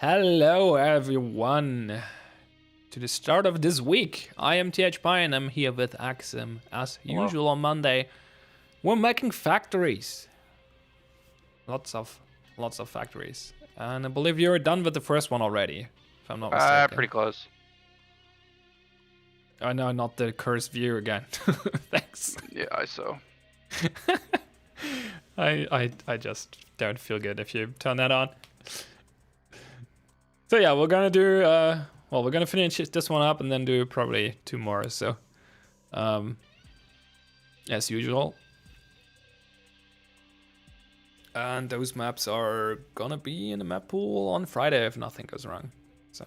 Hello everyone to the start of this week. I am TH Pie and I'm here with Axsom as usual on Monday. We're making factories. Lots of factories. And I believe you're done with the first one already, if I'm not mistaken. Pretty close. Oh no, not the cursed view again. Thanks. Yeah, I saw. I just don't feel good if you turn that on. So yeah, we're gonna do we're gonna finish this one up and then do probably 2 more. So, as usual, and those maps are gonna be in the map pool on Friday if nothing goes wrong. So,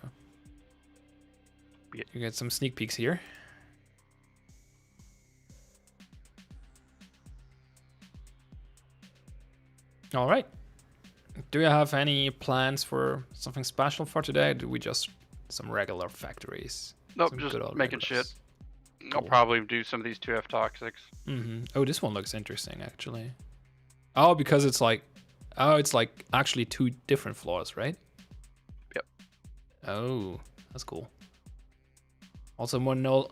you get some sneak peeks here. All right. Do you have any plans for something special for today? Or do we just some regular factories? Nope, just making shit. Cool. I'll probably do some of these 2F toxics. Oh, this one looks interesting actually. Oh, because it's like, it's like actually 2 different floors, right? Yep. Oh, that's cool. Also more no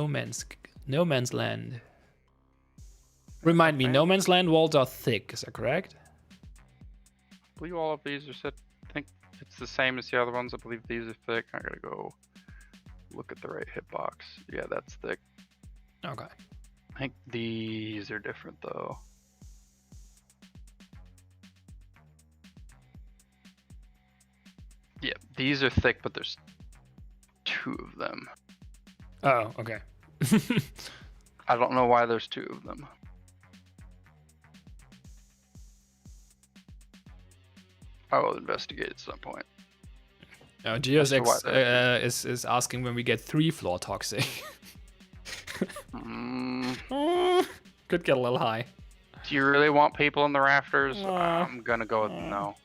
man's land. Remind me, no man's land walls are thick. Is that correct? I believe all of these are set. I think it's the same as the other ones. I believe these are thick. I gotta go look at the right hitbox. Yeah, that's thick. Okay. I think these are different though. Yeah, these are thick, but there's 2 of them. Oh, okay. I don't know why there's 2 of them. I will investigate at some point. Geos X is asking when we get 3 floor toxic. Could get a little high. Do you really want people in the rafters? I'm gonna go with no.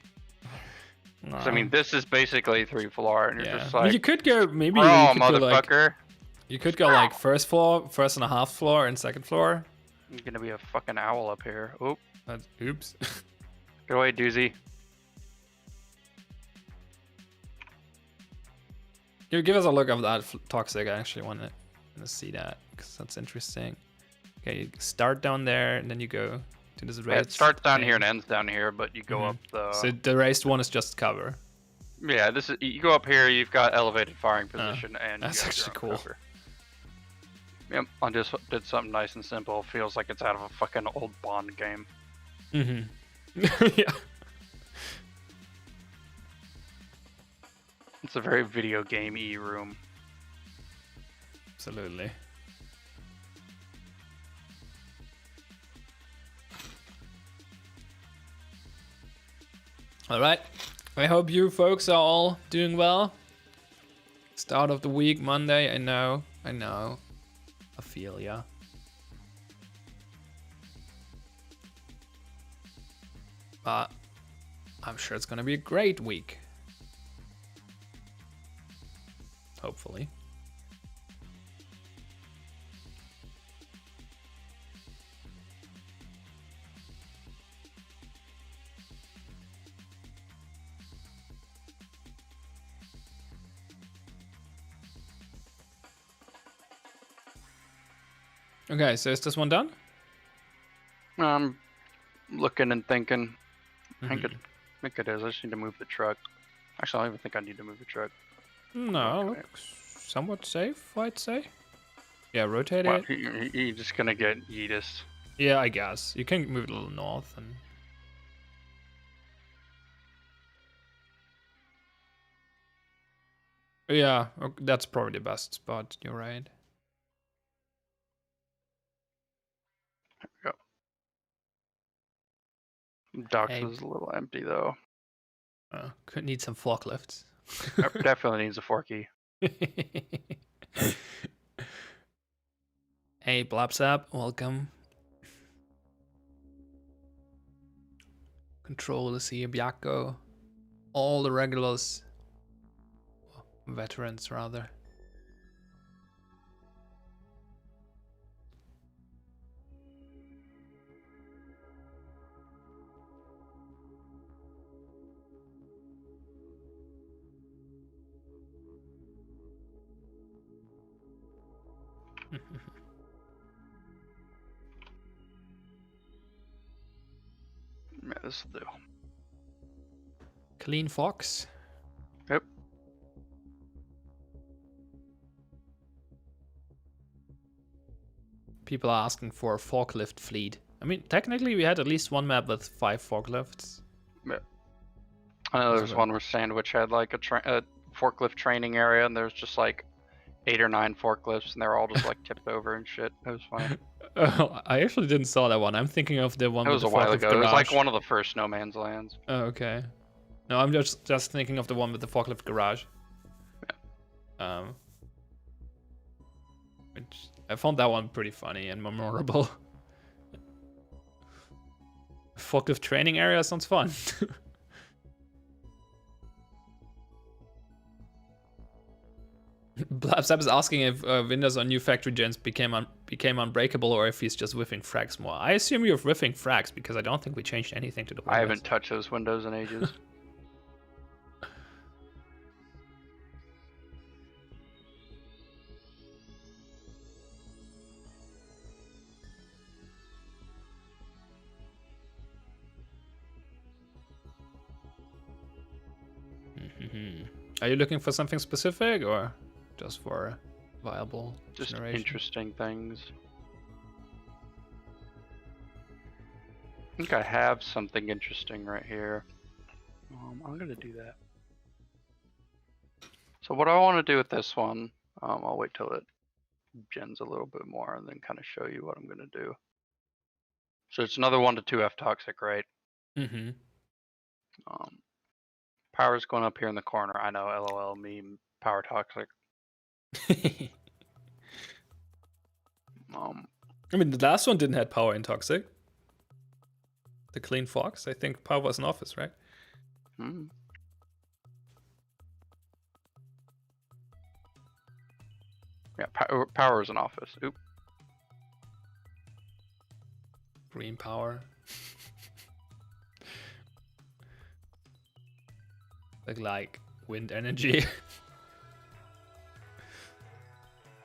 So, I mean, this is basically 3 floor, and you're just like, you could go maybe. Oh, you could motherfucker! Go you could go like first floor, first and a half floor, and second floor. You're gonna be a fucking owl up here. Oop! Oops. Get away, doozy. Give us a look of that toxic. I actually want to see that because that's interesting. Okay, you start down there, and then you go to this raised. Yeah, it starts down here and ends down here, but you go up the. So the raised one is just cover. Yeah, this is. You go up here. You've got elevated firing position, and that's actually cool. Cover. Yep, I just did something nice and simple. Feels like it's out of a fucking old Bond game. Yeah. It's a very video game-y room. Absolutely. All right. I hope you folks are all doing well. Start of the week, Monday. I know. I feel ya. But I'm sure it's gonna be a great week. Hopefully. Okay, so is this one done? I'm looking and thinking. I think it is. I just need to move the truck. Actually, I don't even think I need to move the truck. No, looks somewhat safe, I'd say. Yeah, rotate Well, it. you're just gonna get Yeetus. Yeah, I guess. You can move it a little north and... Yeah, that's probably the best spot, you're right. There we go. Docks is a little empty though. Could need some forklifts. Definitely needs a forky. Hey, Blapsap, welcome. Control is here, Biako. All the regulars. Veterans, rather. Yeah, this will do. Clean Fox. Yep. People are asking for a forklift fleet. I mean, technically we had at least one map with 5 forklifts. Yeah. I know there's one where Sandwich had like a forklift training area, and there's just like 8 or 9 forklifts, and they're all just like tipped over and shit. It was funny. I actually didn't saw that one. I'm thinking of the one. It was with a the while forklift ago. It was like garage. one of the first No Man's Lands. Oh, okay. No, I'm just thinking of the one with the forklift garage. Yeah. Which I found that one pretty funny and memorable. Forklift training area sounds fun. Blapsap is asking if windows on new factory gens became unbreakable or if he's just whiffing frags more. I assume you're whiffing frags because I don't think we changed anything to the windows. I haven't touched those windows in ages. Are you looking for something specific or just for viable Just generation? interesting things. I think I have something interesting right here. I'm gonna do that. So what I want to do with this one, I'll wait till it gens a little bit more and then kind of show you what I'm gonna do. So it's another 1 to 2F toxic, right? Mm-hmm. Power's going up here in the corner. I know, LOL meme, power toxic. I mean, the last one didn't have power in toxic. The clean fox, I think power was in office, right? Yeah, power is in office. Oop. Green power. like wind energy.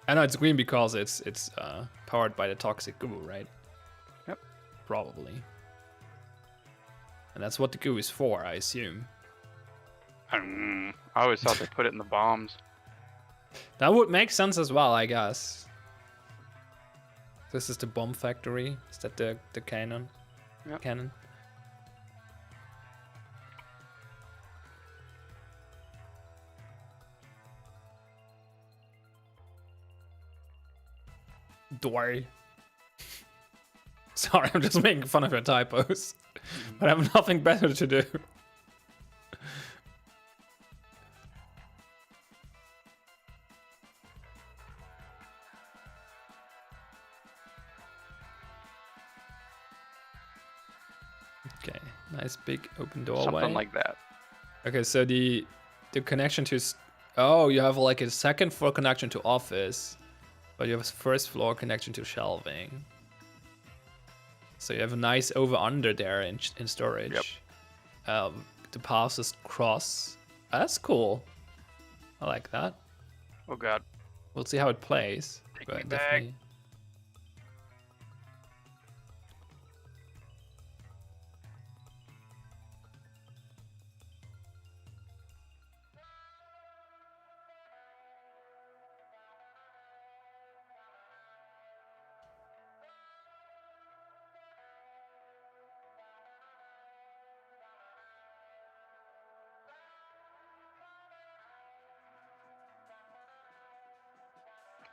I know it's green because it's powered by the toxic goo, right? Yep. Probably. And that's what the goo is for, I assume. I always thought they put it in the bombs. That would make sense as well, I guess. This is the bomb factory. Is that the cannon? Yep. Cannon. Dory. Sorry, I'm just making fun of your typos. But I have nothing better to do. Okay, nice big open doorway. Something like that. Okay, so the connection to... Oh, you have like a second floor connection to office. But you have a first floor connection to shelving. So you have a nice over-under there in storage. Yep. The paths is cross. That's cool. I like that. Oh god. We'll see how it plays. Take but me back. definitely...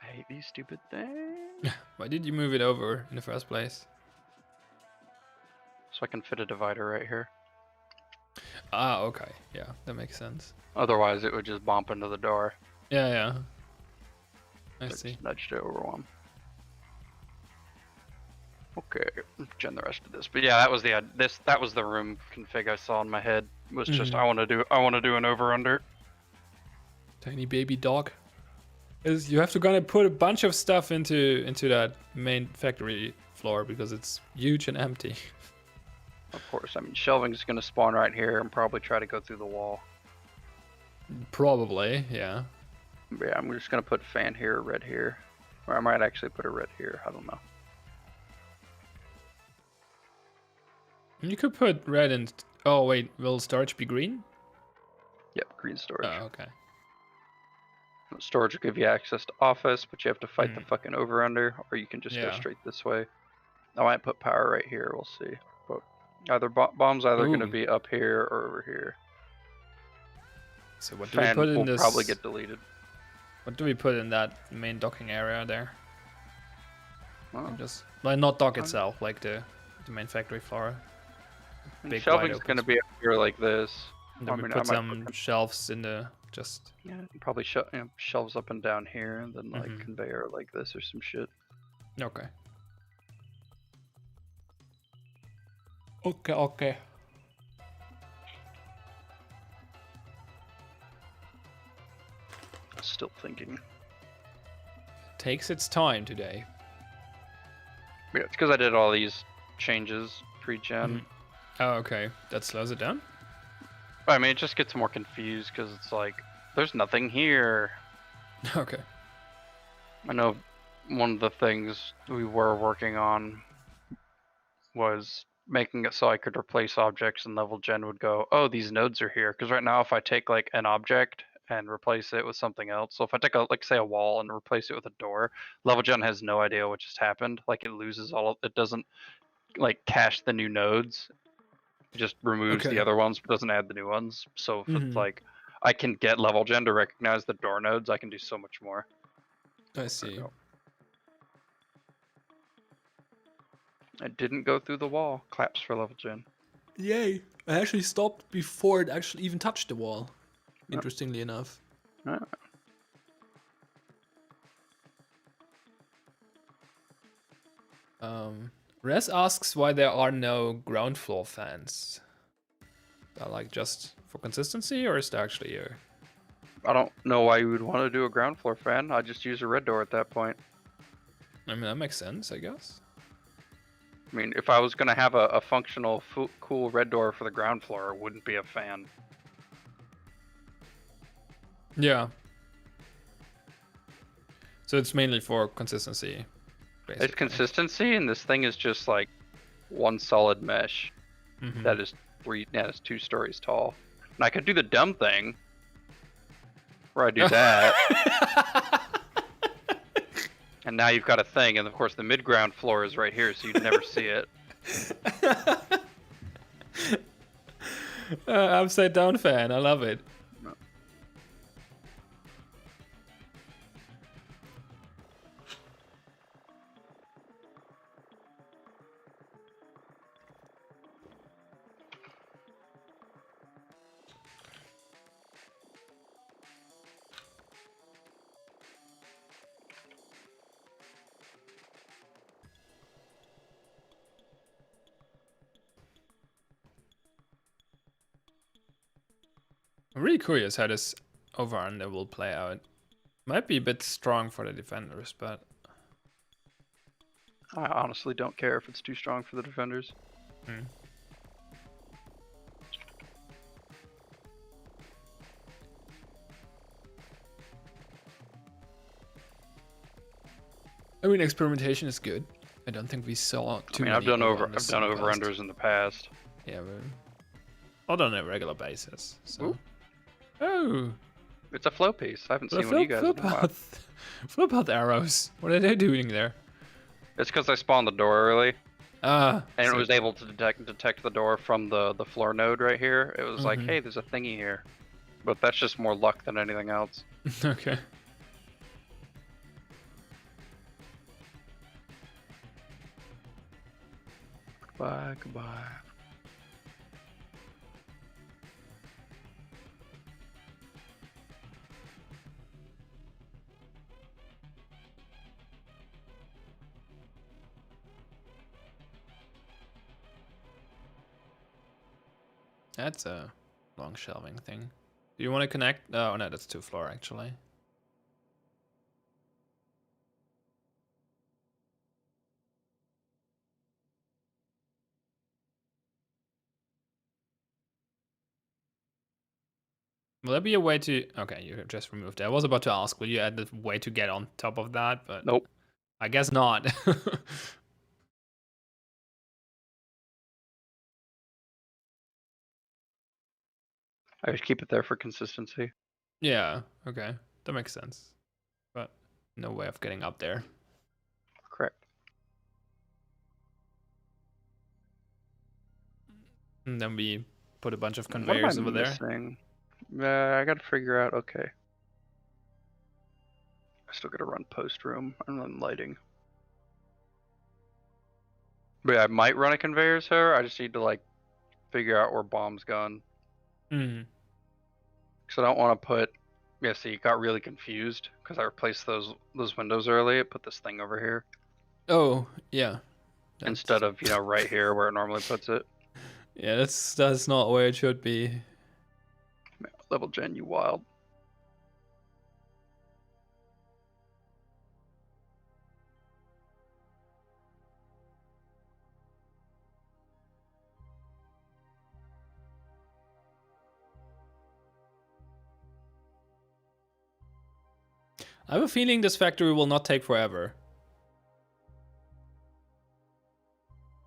I hate these stupid things. Why did you move it over in the first place? So I can fit a divider right here. Ah, okay. Yeah, that makes sense. Otherwise, it would just bump into the door. Yeah, yeah. I So see. just nudged it over one. Okay, gen the rest of this. But yeah, that was the room config I saw in my head. Was just I want to do an over under. Tiny baby dog. You have to gonna put a bunch of stuff into that main factory floor because it's huge and empty. Of course, I mean shelving is gonna spawn right here and probably try to go through the wall. Probably, yeah. But yeah, I'm just gonna put fan here, red here, or I might actually put a red here. I don't know. You could put red in. Oh wait, will storage be green? Yep, green storage. Oh, okay. Storage will give you access to office, but you have to fight the fucking over under, or you can just go Yeah. straight this way. I might put power right here. We'll see. But either bombs either going to Ooh. be up here or over here. So what do we Fan put in will this? probably get deleted. What do we put in that main docking area there? Well, Just like not dock itself, like the main factory floor. Big shelving's wide going to open be up here like this. And then we put some shelves in the just. Yeah, probably shelves up and down here, and then like conveyor like this or some shit. Okay. Okay. Still thinking. Takes its time today. Yeah, it's because I did all these changes pre-gen. Oh, okay. That slows it down? I mean, it just gets more confused because it's like, there's nothing here. Okay. I know one of the things we were working on was making it so I could replace objects and level gen would go, oh, these nodes are here. Because right now, if I take like an object and replace it with something else. So if I take a say a wall and replace it with a door, level gen has no idea what just happened. Like it loses it doesn't like cache the new nodes. It just removes the Okay. other ones, but doesn't add the new ones. So if it's Mm-hmm. like I can get level gen to recognize the door nodes, I can do so much more. I see. It didn't go through the wall. Claps for level gen. Yay! I actually stopped before it actually even touched the wall. Oh. Interestingly enough. Res asks why there are no ground floor fans. Are like just for consistency, or is there actually a? I don't know why you would want to do a ground floor fan. I just use a red door at that point. I mean, that makes sense, I guess. I mean, if I was gonna have a functional, cool red door for the ground floor, it wouldn't be a fan. Yeah. So it's mainly for consistency. Basically. It's consistency, and this thing is just like one solid mesh that is 2 stories tall. And I could do the dumb thing where I do that. And now you've got a thing, and of course the mid-ground floor is right here, so you'd never see it. Upside down fan, I love it. I'm really curious how this over-under will play out. Might be a bit strong for the defenders, but... I honestly don't care if it's too strong for the defenders. I mean, experimentation is good. I don't think we saw too many. I've done over-unders over-unders in the past. Yeah, but not on a regular basis. So. Ooh. Oh, it's a flow piece. I haven't seen one of you guys in a while. Flow path arrows. What are they doing there? It's because I spawned the door early. And it was able to detect the door from the floor node right here. It was like, hey, there's a thingy here. But that's just more luck than anything else. Okay. Goodbye, goodbye. That's a long shelving thing. Do you want to connect? Oh no, that's 2 floor actually. Will there be a way to... Okay, you just removed it. I was about to ask, will you add the way to get on top of that? But nope. I guess not. I just keep it there for consistency. Yeah, okay. That makes sense. But no way of getting up there. Correct. And then we put a bunch of conveyors over there. I gotta figure out, okay. I still gotta run post room and run lighting. But yeah, I might run a conveyors here. I just need to like figure out where bomb's gone. Because I don't want to put... Yeah, see, it got really confused because I replaced those windows early. I put this thing over here. Oh, yeah. Instead of, right here where it normally puts it. Yeah, that's not where it should be. Level gen, you wild. I have a feeling this factory will not take forever.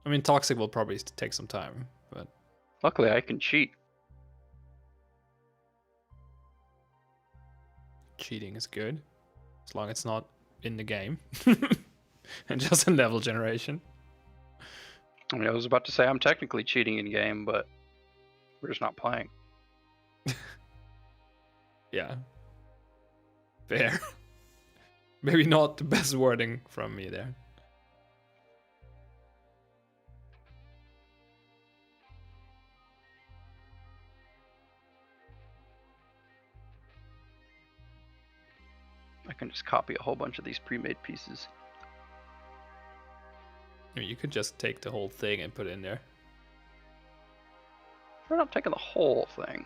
I mean, Toxic will probably take some time, but... Luckily, I can cheat. Cheating is good, as long as it's not in the game and just in level generation. I mean, I was about to say I'm technically cheating in game, but we're just not playing. Yeah. Fair. Maybe not the best wording from me there. I can just copy a whole bunch of these pre-made pieces. I mean, you could just take the whole thing and put it in there. We're not taking the whole thing.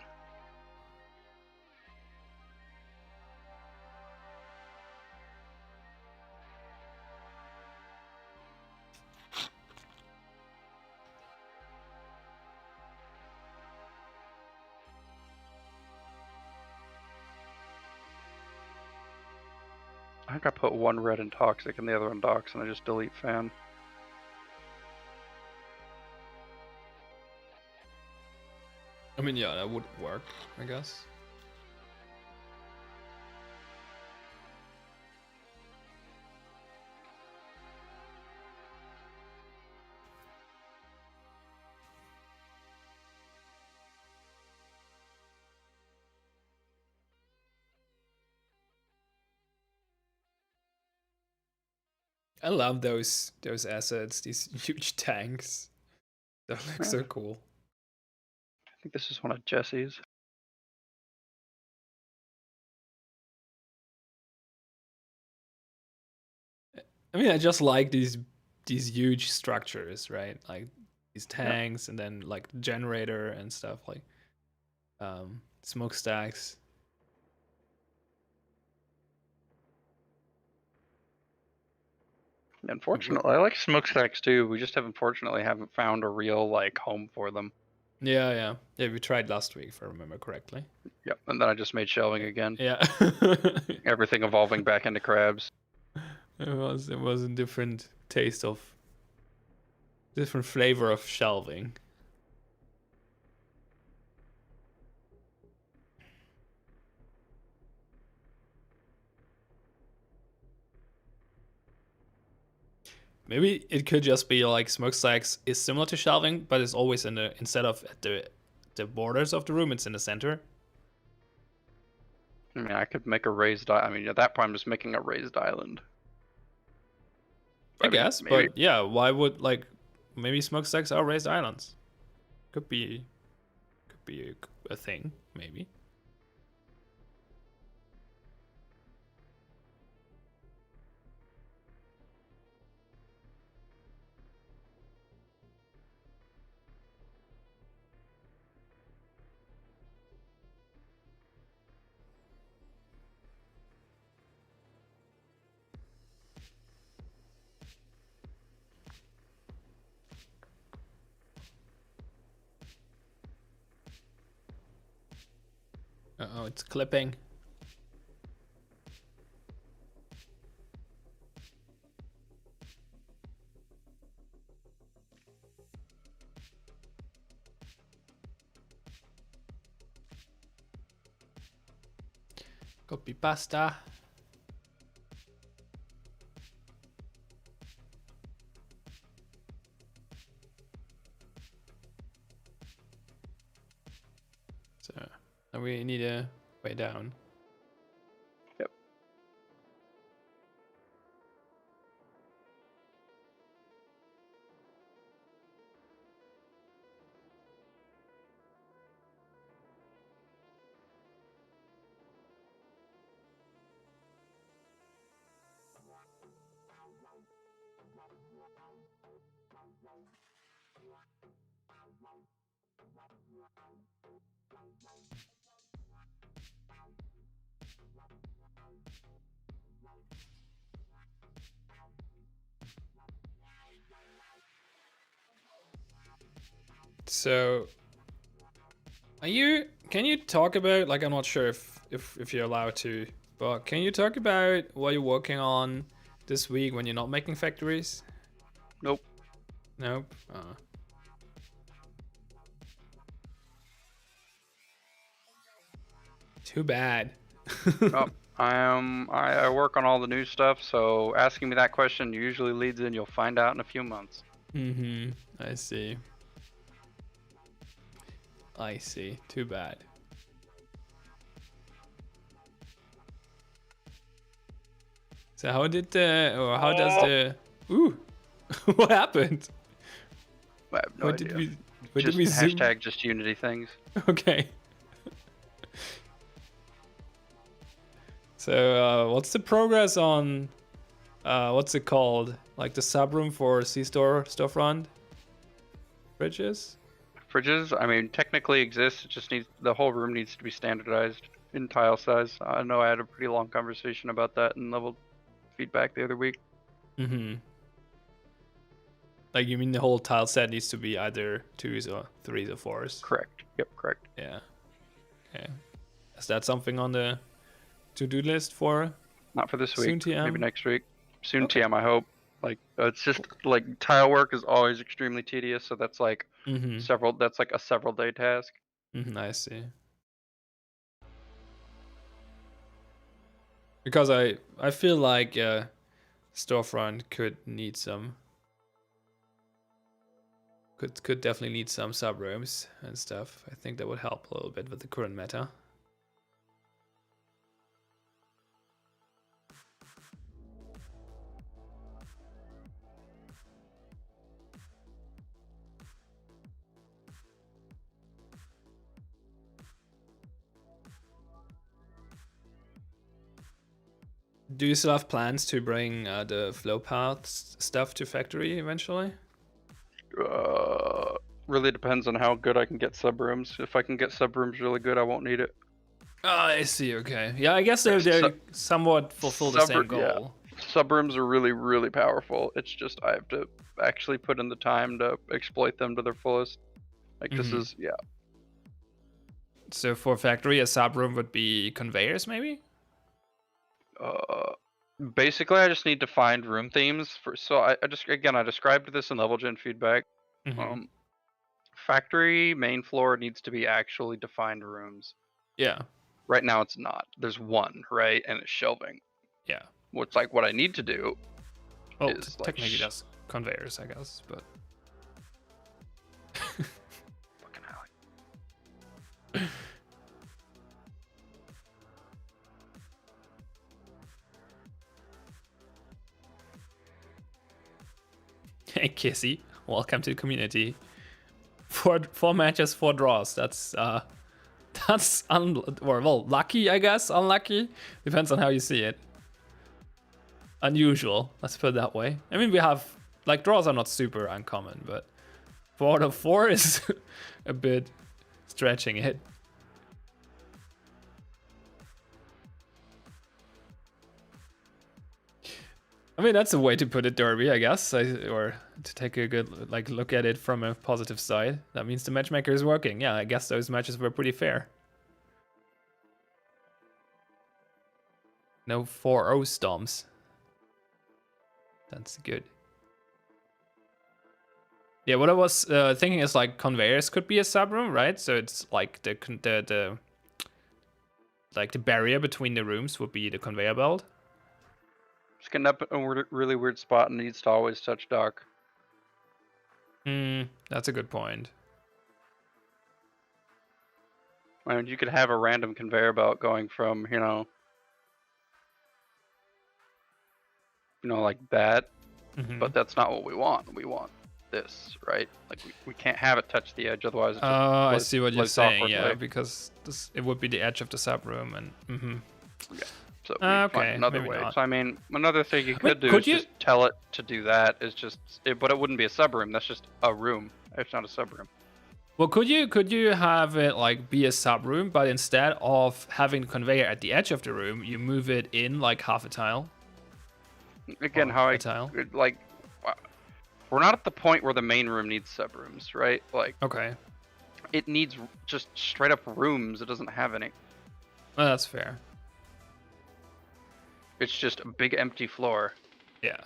I think I put one red in toxic and the other in docs, and I just delete fan. I mean, yeah, that would work, I guess. I love those assets, these huge tanks. They look so cool. I think this is one of Jesse's. I mean, I just like these huge structures, right? Like these tanks, and then like the generator and stuff, like smokestacks. Unfortunately, I like smokestacks too. We just unfortunately haven't found a real like home for them. Yeah. We tried last week, if I remember correctly. Yep, and then I just made shelving again. Yeah. Everything evolving back into crabs. It was a different taste of, different flavor of shelving. Maybe it could just be like smokestacks is similar to shelving, but it's always in the, instead of at the borders of the room, it's in the center. I mean, I could make a raised. I mean, at that point, I'm just making a raised island. I guess, maybe. But yeah, why would like maybe smokestacks are raised islands? Could be a thing, maybe. Uh-oh, it's clipping. Copy pasta. So now we need a way down. Yep. So can you talk about, like, I'm not sure if you're allowed to, but can you talk about what you're working on this week when you're not making factories? Nope. Nope. Too bad. Oh, I work on all the new stuff, so asking me that question usually leads in. You'll find out in a few months. I see. I see. Too bad. So how did how does the ooh what happened? I have no What idea. did we what Just did we zoom? hashtag just Unity things. Okay. So what's the progress on what's it called? Like the subroom for storefront fridges? Fridges, I mean, technically exists. It just needs the whole room needs to be standardized in tile size. I know I had a pretty long conversation about that in level feedback the other week. Like you mean the whole tile set needs to be either 2s or 3s or 4s? Correct. Yep, correct. Yeah. Okay. Is that something on the to-do list for Not for this soon week. TM? Maybe next week. Soon Okay. TM, I hope. Like it's just like tile work is always extremely tedious, so that's like that's like a several day task. I see. Because I feel like storefront could need some could definitely need some subrooms and stuff. I think that would help a little bit with the current meta. Do you still have plans to bring the flow path stuff to factory eventually? Really depends on how good I can get subrooms. If I can get subrooms really good, I won't need it. Oh, I see. Okay. Yeah, I guess they somewhat fulfill the same goal. Yeah. Subrooms are really, really powerful. It's just I have to actually put in the time to exploit them to their fullest. Like this is So for factory, a subroom would be conveyors, maybe? Basically, I just need to find room themes for. So I described this in level gen feedback. Factory main floor needs to be actually defined rooms. Yeah. Right now it's not. There's one, right, and it's shelving. Yeah. What's like what I need to do. Well, is technically that's conveyors, I guess, but. Fucking hell. Hey Kissy, welcome to the community. Four matches, 4 draws. That's lucky, I guess. Unlucky, depends on how you see it. Unusual, let's put it that way. I mean, we have like draws are not super uncommon, but 4 out of 4 is a bit stretching it. I mean, that's a way to put it, Derby, I guess, or to take a good look at it from a positive side. That means the matchmaker is working. Yeah, I guess those matches were pretty fair. No 4-0 stomps. That's good. Yeah, what I was thinking is like conveyors could be a subroom, right? So it's like the barrier between the rooms would be the conveyor belt. Just getting up in a really weird spot and needs to always touch dock. That's a good point. I mean, you could have a random conveyor belt going from, like that, but that's not what we want. We want this, right? Like we can't have it touch the edge, otherwise it just I see what you're saying. awkwardly. Yeah, because it would be the edge of the subroom, and Yeah. So okay, find another maybe way. not. So I mean, another thing you could do is just tell it to do that. Is just, but it wouldn't be a subroom. That's just a room. It's not a subroom. Well, could you have it like be a subroom, but instead of having the conveyor at the edge of the room, you move it in like half a tile? Again, like, we're not at the point where the main room needs subrooms, right? Like, okay, it needs just straight up rooms. It doesn't have any. Well, that's fair. It's just a big empty floor. Yeah.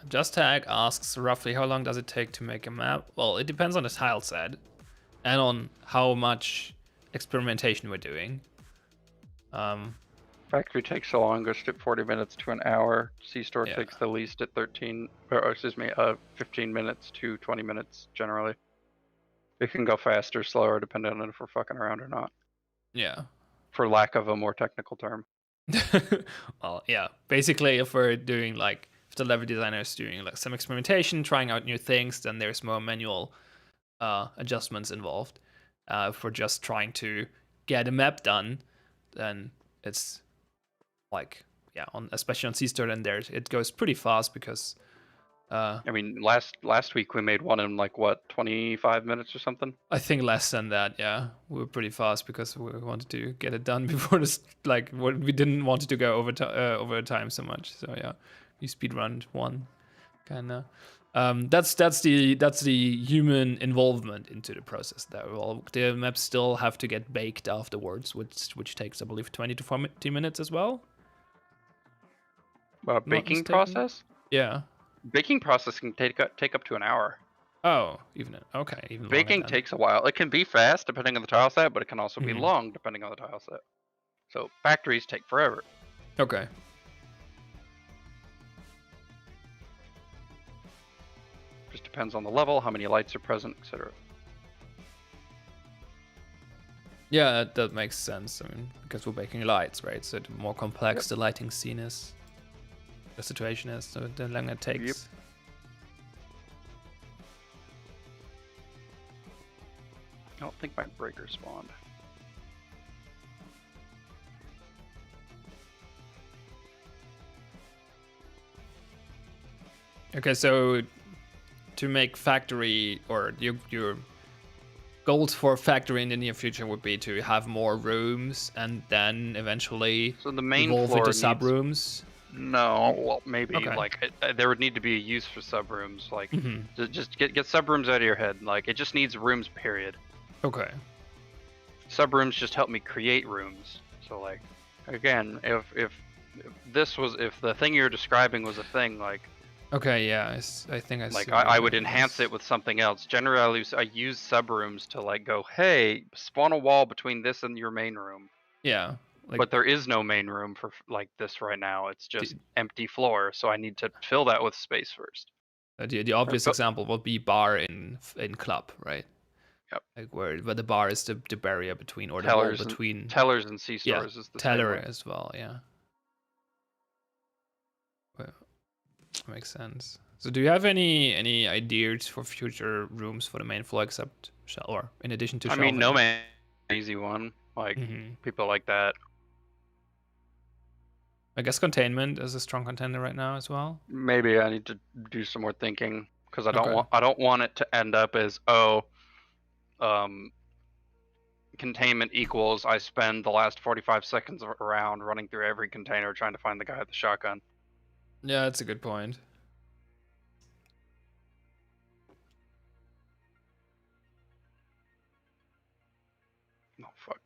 Just Tag asks roughly how long does it take to make a map? Well, it depends on the tile set. and on how much experimentation we're doing. Factory takes the longest at 40 minutes to an hour. C-store Yeah. takes the least at 15 minutes to 20 minutes generally. It can go faster, slower, depending on if we're fucking around or not. Yeah. For lack of a more technical term. Well, yeah. Basically, if we're doing like, if the level designer is doing like some experimentation, trying out new things, then there's more manual adjustments involved. If we're just trying to get a map done, then it's like, yeah, especially on C-Store, then it goes pretty fast because. I mean, last week we made one in like what 25 minutes or something. I think less than that. Yeah, we were pretty fast because we wanted to get it done before this. Like, we didn't want it to go over time so much. So yeah, we speedrun one, kinda. That's the human involvement into the process. That well, the maps still have to get baked afterwards, which takes, I believe, 20 to 40 minutes as well. Not Baking mistaken. process? Yeah. Baking process can take up to an hour. Oh, even longer. Baking Then. takes a while. It can be fast depending on the tile set, but it can also be Mhm. long depending on the tile set. So factories take forever. Okay. Just depends on the level, how many lights are present, etc. Yeah, that makes sense. I mean, because we're baking lights, right? So the more complex the lighting scene is, the situation is, so the longer it takes. Yep. I don't think my breaker spawned. Okay, so to make factory, or your goals for factory in the near future would be to have more rooms and then eventually So the main evolve floor into needs sub rooms. No, well, maybe Okay. like there would need to be a use for sub rooms. Like, Mhm. just get sub rooms out of your head. Like, it just needs rooms. Period. Okay. Sub rooms just help me create rooms. So like, again, if the thing you're describing was a thing, like, Okay. Yeah. I think I see. like what I you're would doing, enhance yes. it with something else. Generally, I use sub rooms to like go, hey, spawn a wall between this and your main room. Yeah. Like, But there is no main room for like this right now. It's just the, empty floor, so I need to fill that with space first. the obvious example would be bar in club, right? Yep. Like where the bar is the barrier between, or the wall Tellers between. and C Yeah, stores is the same teller way. as well. Yeah. Well, that makes sense. So, do you have any ideas for future rooms for the main floor, except or in addition to I shelving? mean, no man, easy one. Like people like that. I guess containment is a strong contender right now as well. Maybe I need to do some more thinking because I Okay. don't want it to end up as um, containment equals I spend the last 45 seconds around running through every container trying to find the guy with the shotgun. Yeah, that's a good point. Oh fuck.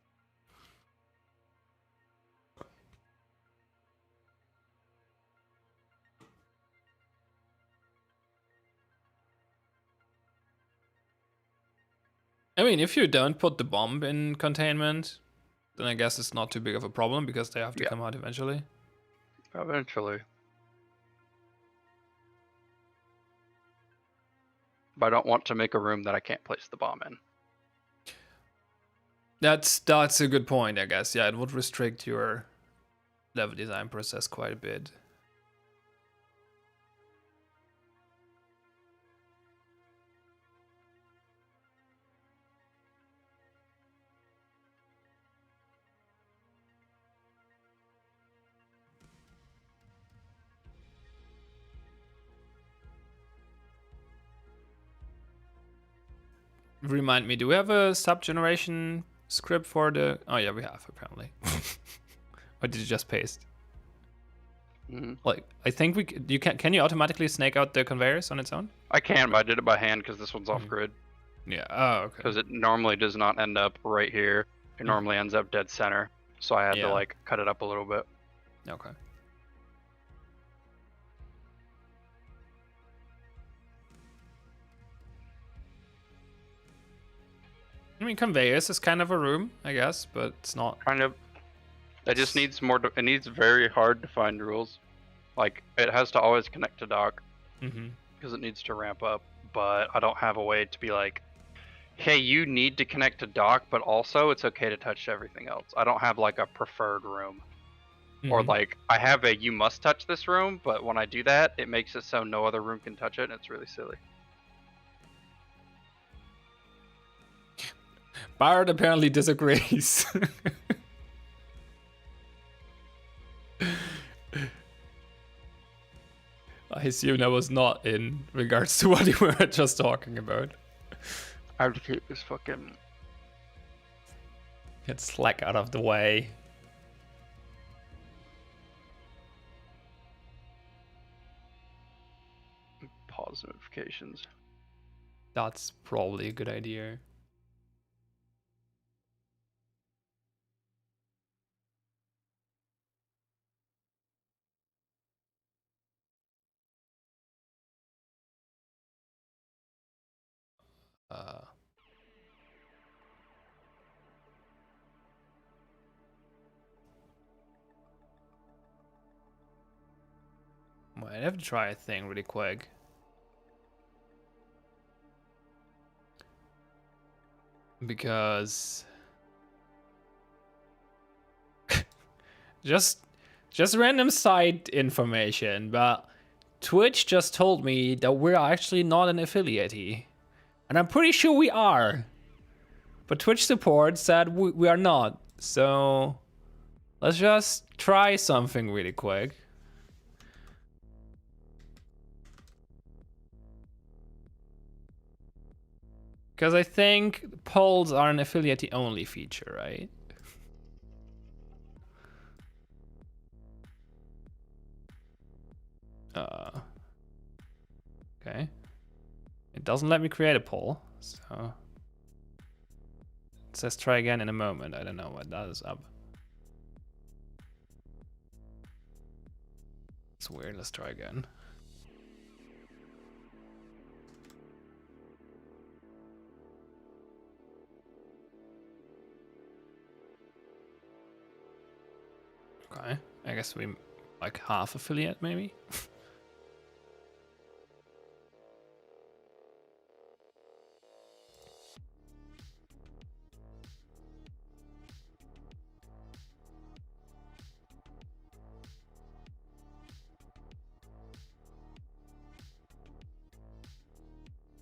I mean, if you don't put the bomb in containment, then I guess it's not too big of a problem because they have to come out eventually. Eventually. But I don't want to make a room that I can't place the bomb in. That's a good point, I guess. Yeah, it would restrict your level design process quite a bit. Remind me, do we have a sub generation script for the? Oh yeah, we have apparently. Or did you just paste? Like, I think you can you automatically snake out the conveyors on its own? I can, but I did it by hand because this one's off grid. Yeah. Oh, okay. Because it normally does not end up right here. It normally ends up dead center. So I had to like cut it up a little bit. Okay. I mean, conveyors is kind of a room, I guess, but it's not. Kind of. It just needs more. It needs very hard to find rules. Like it has to always connect to dock because it needs to ramp up. But I don't have a way to be like, hey, you need to connect to dock, but also it's okay to touch everything else. I don't have like a preferred room. Or like I have a you must touch this room, but when I do that, it makes it so no other room can touch it, and it's really silly. Bard apparently disagrees. I assume that was not in regards to what you were just talking about. Advocate is fucking. Get Slack out of the way. Pause notifications. That's probably a good idea. Might have to try a thing really quick. Because just random side information, but Twitch just told me that we're actually not an affiliate, and I'm pretty sure we are. But Twitch support said we are not. So let's just try something really quick. Because I think polls are an affiliate only feature, right? Okay. It doesn't let me create a poll, so it says try again in a moment. I don't know what that is up. It's weird. Let's try again. Okay. I guess we like half affiliate maybe.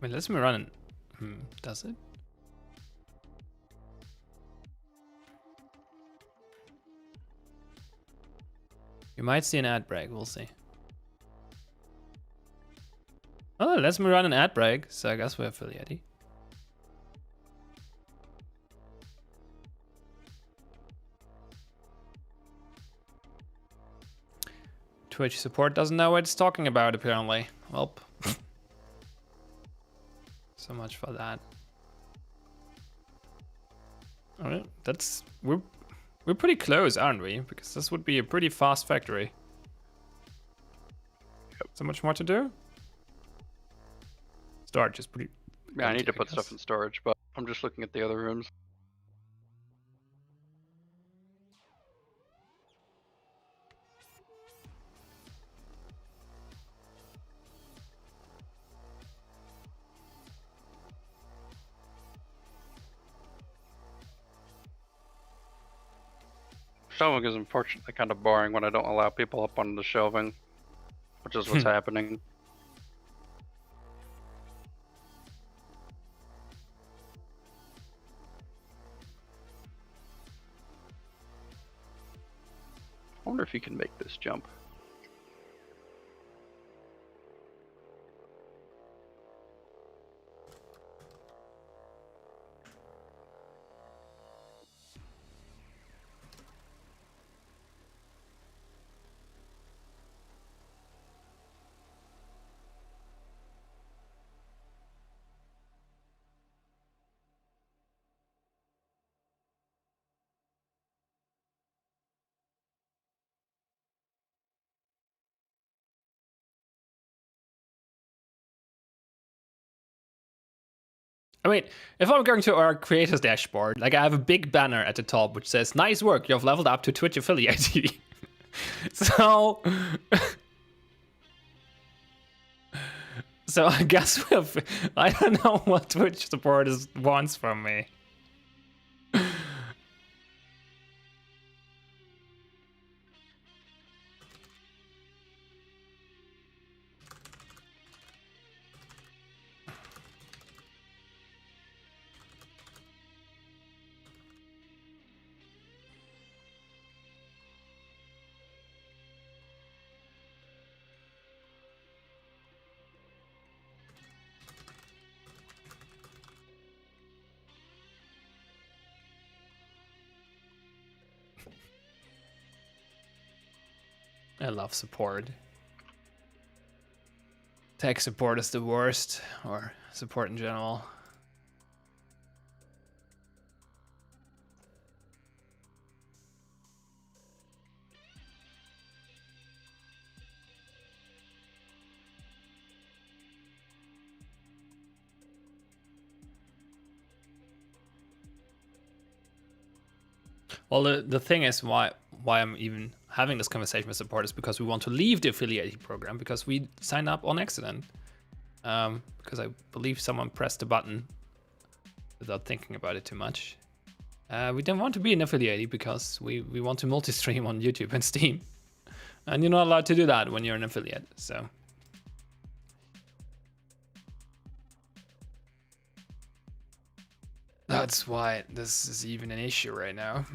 Wait, let's me run it. Does it? You might see an ad break, we'll see. Oh, let's me run an ad break, so I guess we're affiliate. Twitch support doesn't know what it's talking about, apparently. Well, so much for that. Alright, we're pretty close, aren't we? Because this would be a pretty fast factory. Yep. So much more to do. Storage is pretty. Yeah, I need to put stuff in storage, but I'm just looking at the other rooms. Shelving is unfortunately kind of boring when I don't allow people up on the shelving, which is what's happening. I wonder if you can make this jump. I mean, if I'm going to our creators dashboard, like I have a big banner at the top which says, "Nice work, you've leveled up to Twitch affiliate." So, so I guess I don't know what Twitch supporters wants from me. I love support. Tech support is the worst, or support in general. Well, the thing is why I'm even having this conversation with support is because we want to leave the affiliate program because we signed up on accident. Because I believe someone pressed the button without thinking about it too much. We didn't want to be an affiliate because we want to multi-stream on YouTube and Steam. And you're not allowed to do that when you're an affiliate, so. That's why this is even an issue right now.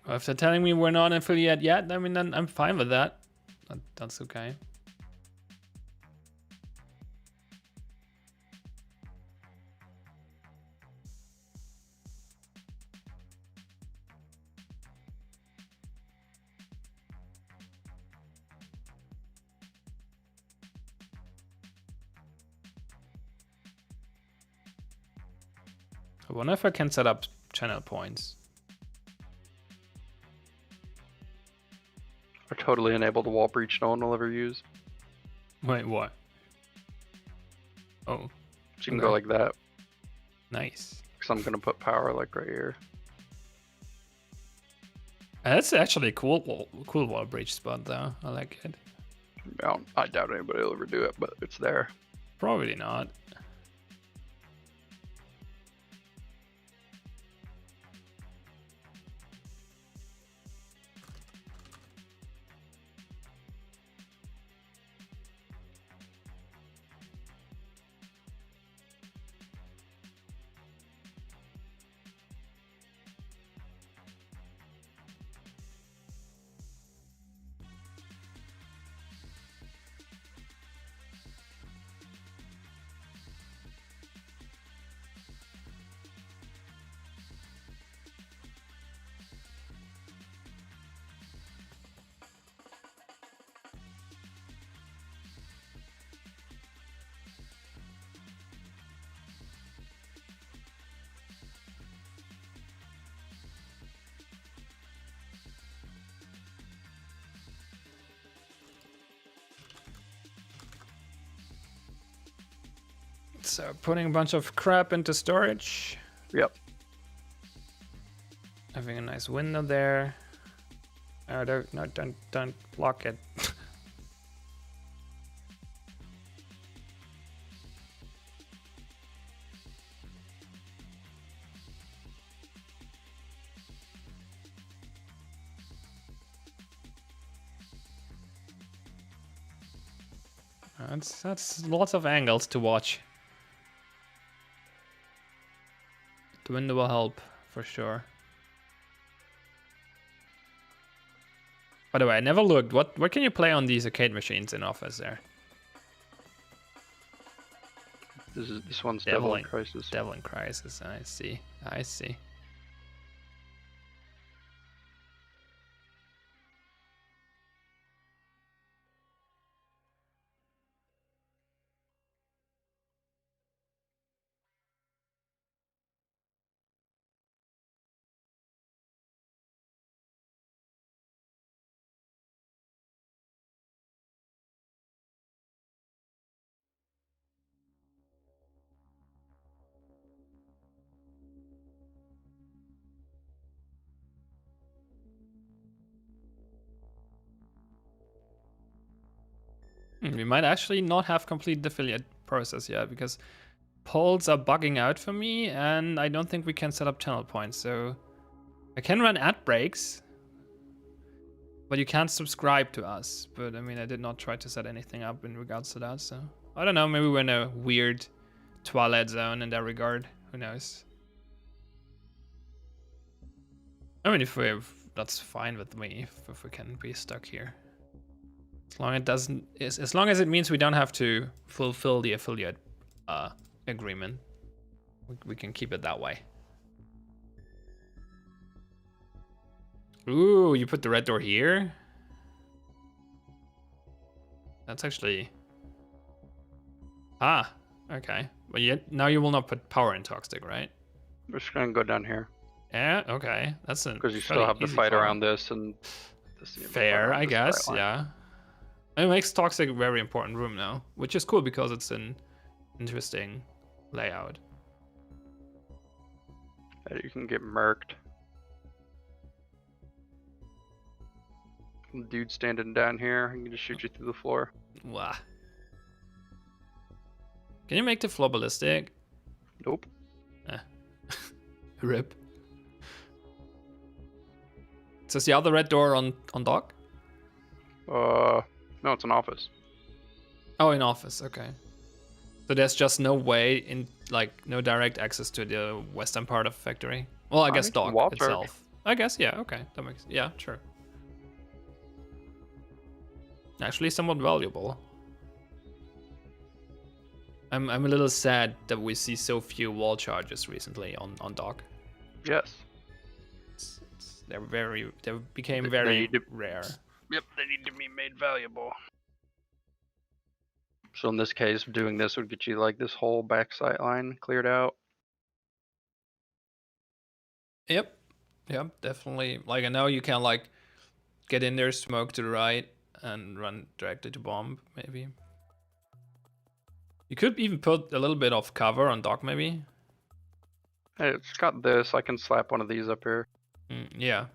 Well, if they're telling me we're not an affiliate yet, I mean, then I'm fine with that. That's okay. I wonder if I can set up channel points. Or totally enable the wall breach no one will ever use. Wait, what? Oh. So you can go like that. Nice. Because I'm gonna put power like right here. That's actually a cool wall breach spot though. I like it. I doubt anybody will ever do it, but it's there. Probably not. So putting a bunch of crap into storage. Yep. Having a nice window there. Oh, don't block it. That's lots of angles to watch. The window will help for sure. By the way, I never looked. What can you play on these arcade machines in Office there? This one's Devil in Crisis. Devil in Crisis. I see. I see. We might actually not have completed the affiliate process yet because polls are bugging out for me, and I don't think we can set up channel points. So I can run ad breaks, but you can't subscribe to us. But I mean, I did not try to set anything up in regards to that. So I don't know. Maybe we're in a weird Twilight Zone in that regard. Who knows? I mean, that's fine with me if we can be stuck here. As long as long as it means we don't have to fulfill the affiliate agreement, we can keep it that way. Ooh, you put the red door here? That's actually... Ah, okay. But yet now you will not put power in Toxic, right? We're just gonna go down here. Yeah, okay. That's an because you still have to fight around this and this. Fair, I guess, yeah. It makes Toxic a very important room now, which is cool because it's an interesting layout. You can get murked. Dude standing down here, he can just shoot you through the floor. Wow. Can you make the floor ballistic? Nope. Rip. So is the other red door on dock? No, it's an office. Oh, in office, okay. So there's just no way in, like, no direct access to the western part of factory. Well, I guess dock itself. I guess, yeah, okay, that makes, yeah, sure. Actually, somewhat valuable. I'm a little sad that we see so few wall charges recently on dock. Yes. They became very rare. Yep, they need to be made valuable. So in this case, doing this would get you like this whole back sight line cleared out. Yep, definitely. Like, I know you can like get in there, smoke to the right, and run directly to bomb, maybe. You could even put a little bit of cover on dock, maybe. Hey, it's got this. I can slap one of these up here. Yeah.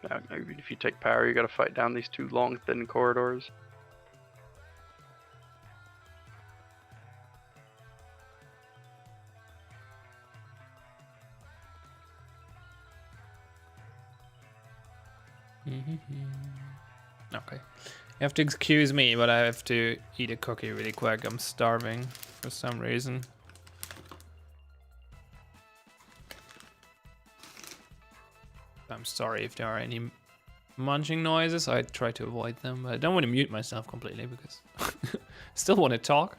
Now, if you take power, you got to fight down these two long, thin corridors. Okay. You have to excuse me, but I have to eat a cookie really quick. I'm starving for some reason. I'm sorry if there are any munching noises. I try to avoid them, but I don't want to mute myself completely because I still want to talk.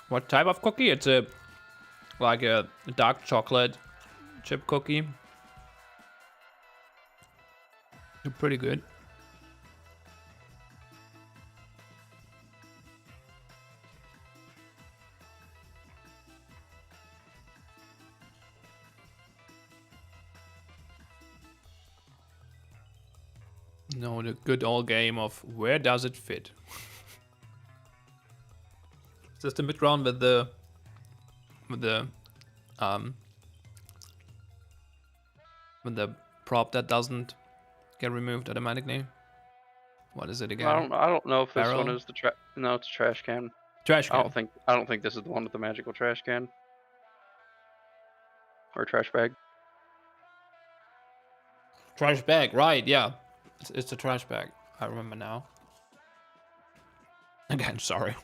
What type of cookie? It's like a dark chocolate chip cookie. They're pretty good. No, the good old game of where does it fit? Just the mid ground with the prop that doesn't get removed automatically. What is it again? I don't know if this Barrel? one is the no, it's a trash can. Trash can. I don't think this is the one with the magical trash can. Or trash bag. Trash bag, right? Yeah, it's a trash bag. I remember now. Again, sorry.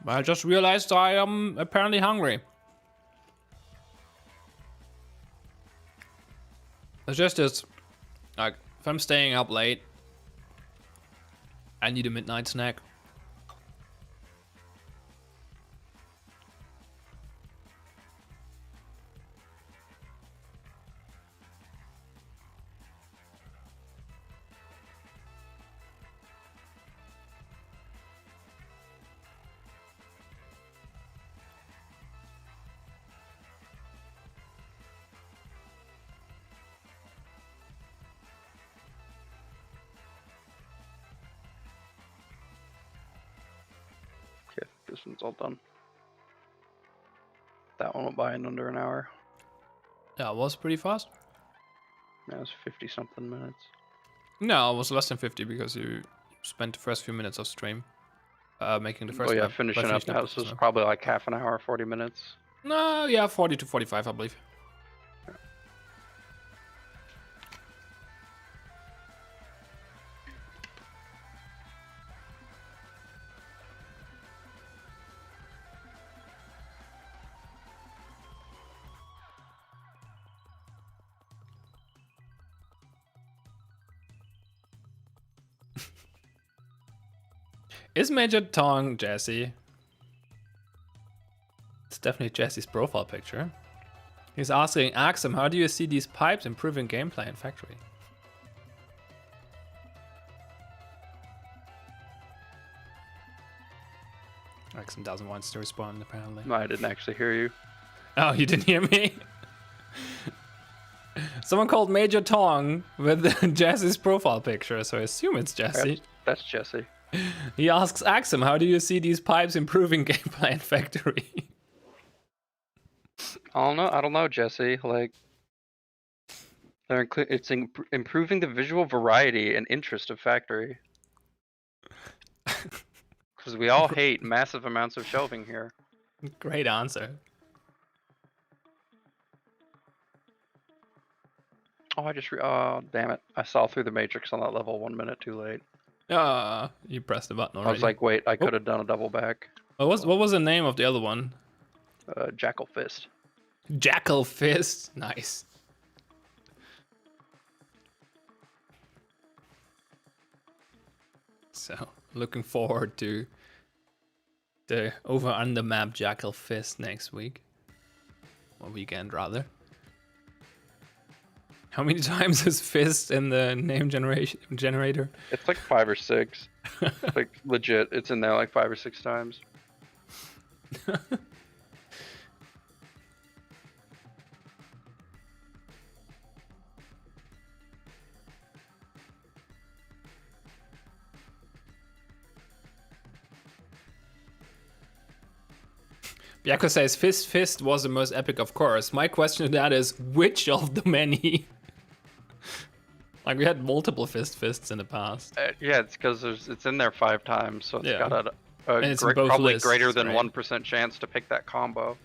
I just realized I am apparently hungry. It's just this, like, if I'm staying up late, I need a midnight snack. hours and it's all done. That one went by in under an hour. Yeah, it was pretty fast. Yeah, it was 50-something minutes. No, it was less than 50 because you spent the first few minutes of stream making the first Oh yeah, map. finishing up the house was probably like half an hour, 40 minutes. No, yeah, 40 to 45, I believe. Is Major Tong Jesse? It's definitely Jesse's profile picture. He's asking Axsom, how do you see these pipes improving gameplay in Factory? Axsom doesn't want to respond, apparently. No, I didn't actually hear you. Oh, you didn't hear me? Someone called Major Tong with Jesse's profile picture, so I assume it's Jesse. That's Jesse. He asks Axsom, how do you see these pipes improving gameplay in Factory? I don't know, Jesse. Like, it's improving the visual variety and interest of Factory. Because we all hate massive amounts of shelving here. Great answer. Oh, damn it. I saw through the matrix on that level 1 minute too late. You pressed the button already. I was like, wait, I could have done a double back. What was the name of the other one? Jackal Fist. Jackal Fist. Nice. So, looking forward to the over-under map Jackal Fist next week. Or weekend, rather. How many times is Fist in the name generator? It's like 5 or 6. Like, legit, it's in there like 5 or 6 times. Biako says Fist was the most epic, of course. My question to that is, which of the many? Like, we had multiple fists in the past. Yeah, it's because it's in there 5 times, so it's got a probably probably greater than right? 1% chance to pick that combo.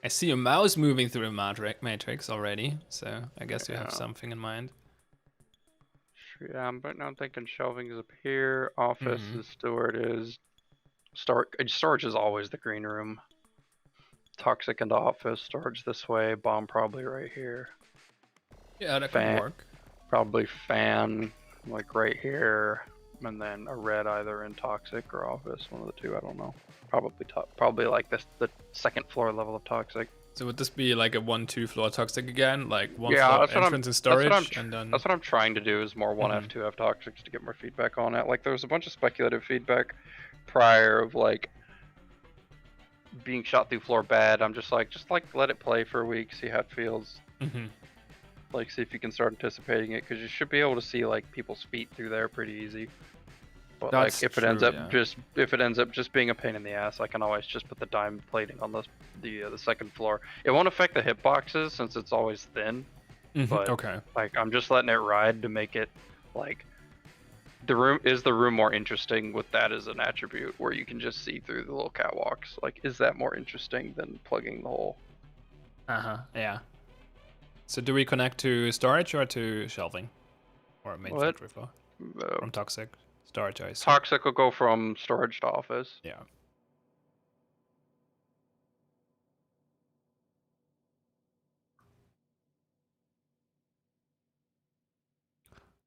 I see your mouse moving through the matrix already, so I guess you have something in mind. Yeah, but now I'm thinking shelving is up here, office is still where it is. Storage is always the green room. Toxic into office, storage this way, bomb probably right here. Yeah, that could work. Probably fan like right here, and then a red either in toxic or office, one of the two, I don't know. Probably like the second floor level of toxic. So would this be like a 1-2 floor toxic again? Like one floor entrance and storage, and then... That's what I'm trying to do, is more 1F, 2F toxics to get more feedback on it. Like, there was a bunch of speculative feedback prior of like being shot through floor bad. I'm just like let it play for a week, see how it feels. Like, see if you can start anticipating it, because you should be able to see like people's feet through there pretty easy. But that's like, if it ends up just being a pain in the ass, I can always just put the diamond plating on the second floor. It won't affect the hitboxes since it's always thin. But like, I'm just letting it ride to make it like the room more interesting with that as an attribute, where you can just see through the little catwalks. Like, is that more interesting than plugging the hole? Yeah. So do we connect to storage or to shelving, or main factory floor? From toxic. Storage, I see. Toxic will go from storage to office. Yeah.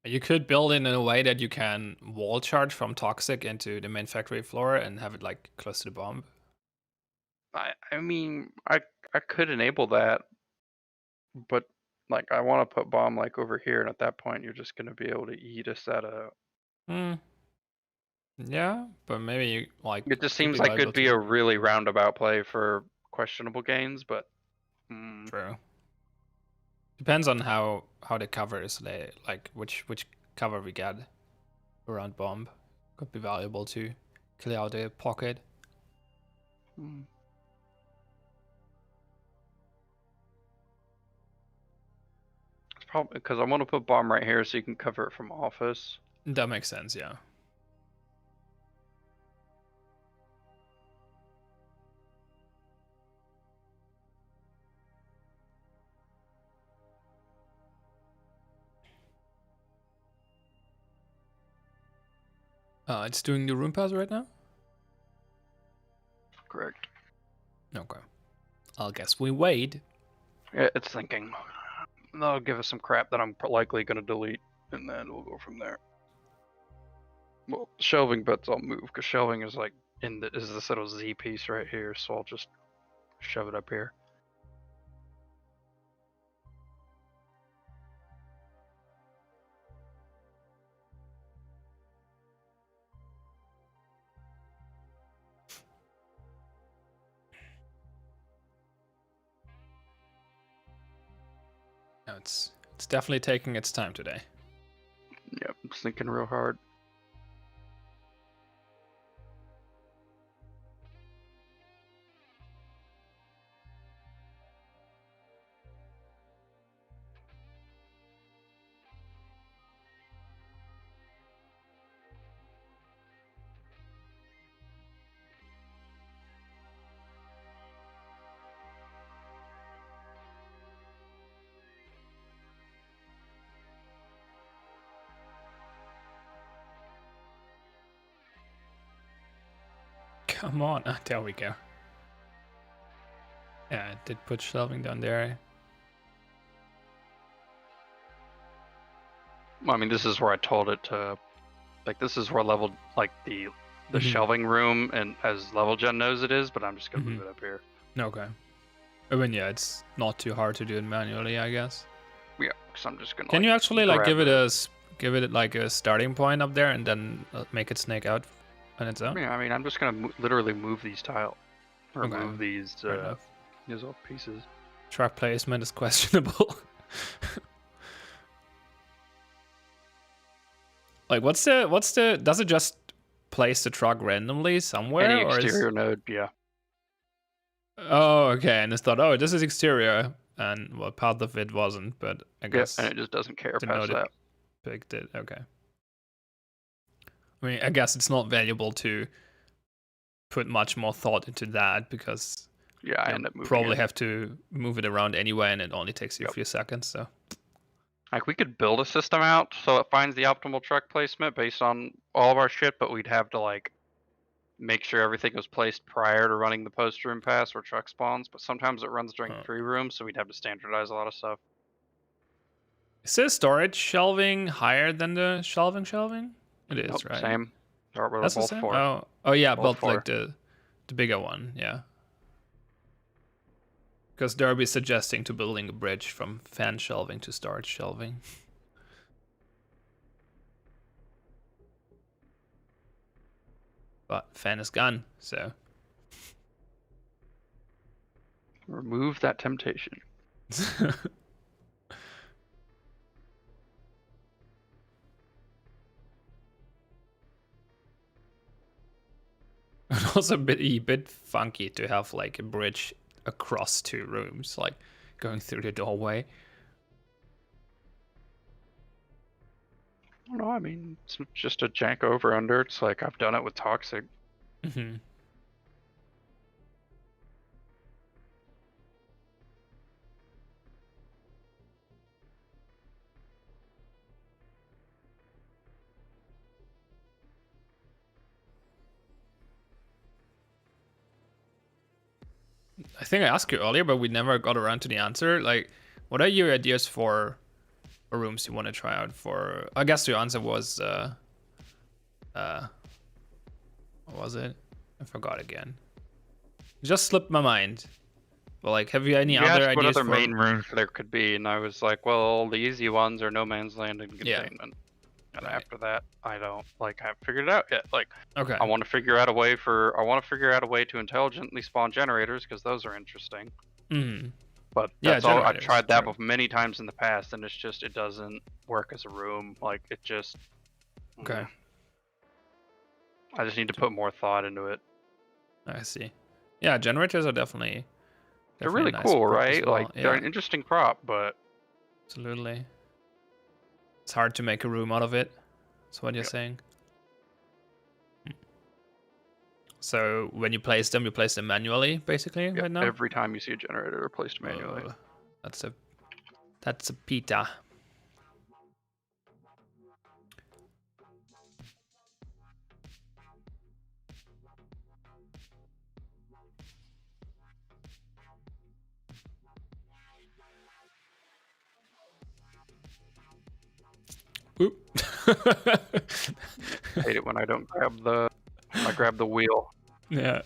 You could build it in a way that you can wall charge from toxic into the main factory floor and have it like close to the bomb. I mean, I could enable that, but Like, I want to put bomb like over here, and at that point, you're just gonna be able to eat a set of. Hmm. Yeah, but maybe you like. It just could be seems like valuable it'd be too. a really roundabout play for questionable gains, but. True. Depends on how the cover is, like which cover we get around bomb. Could be valuable to clear out the pocket. It's probably because I want to put bomb right here so you can cover it from office. That makes sense, yeah. It's doing the room pass right now? Correct. Okay. I'll guess we wait. Yeah, it's thinking. That'll give us some crap that I'm likely going to delete, and then we'll go from there. Well, shelving bets I'll move, because shelving is like is this little Z piece right here, so I'll just shove it up here. No, it's definitely taking its time today. Yep, I'm thinking real hard. Come on. There we go. Yeah, it did put shelving down there. I mean, this is where I told it to, like, this is where level, like, the shelving room, and as level gen knows it is, but I'm just gonna move it up here. Okay. I mean, yeah, it's not too hard to do it manually, I guess. Yeah, because I'm just gonna. Can you actually like give it like a starting point up there and then make it snake out on its own? Yeah, I mean, I'm just gonna literally move these tile, or Okay. move these little pieces. Track placement is questionable. Like, what's the? Does it just place the truck randomly somewhere? Any exterior node, yeah. Oh, okay. And it's thought, oh, this is exterior, and well, part of it wasn't, but I guess. And it just doesn't care past that. Picked it. Okay. I mean, I guess it's not valuable to put much more thought into that because I end up moving probably have to move it around anyway, and it only takes you a few seconds. So, like, we could build a system out so it finds the optimal truck placement based on all of our shit, but we'd have to like make sure everything was placed prior to running the post room pass or truck spawns. But sometimes it runs during free room, so we'd have to standardize a lot of stuff. Is the storage shelving higher than the shelving? It is, right? Same. That's the same. Oh yeah, both like the bigger one, yeah. Because Derby's suggesting to building a bridge from fan shelving to storage shelving. But fan is gone, so remove that temptation. And also a bit funky to have like a bridge across two rooms, like going through the doorway. No, I mean, it's just a jank over under. It's like I've done it with Toxic. Mm-hmm. I think I asked you earlier, but we never got around to the answer. Like, what are your ideas for rooms you want to try out for? I guess your answer was, what was it? I forgot again. It just slipped my mind. But like, have you any You other asked what ideas other for? main rooms there could be, and I was like, well, the easy ones are No Man's Land and Yeah. Containment. And Right. after that, I don't haven't figured it out yet. Like, Okay. I want to figure out a way to intelligently spawn generators because those are interesting. Mm-hmm. But Yeah, that's all. I've generators. tried that True. many times in the past, and it doesn't work as a room. Like, it just. Okay. I just need to put more thought into it. I see. Yeah, generators are definitely They're a really nice cool, prop as right? well. Like, they're Yeah, an interesting prop, but absolutely. It's hard to make a room out of it. That's what you're yep. saying. So when you place them manually, basically, Yep. right now. Every time you see a generator, they're placed manually. That's a pita. Oop. Hate it when I don't grab the wheel. Yeah.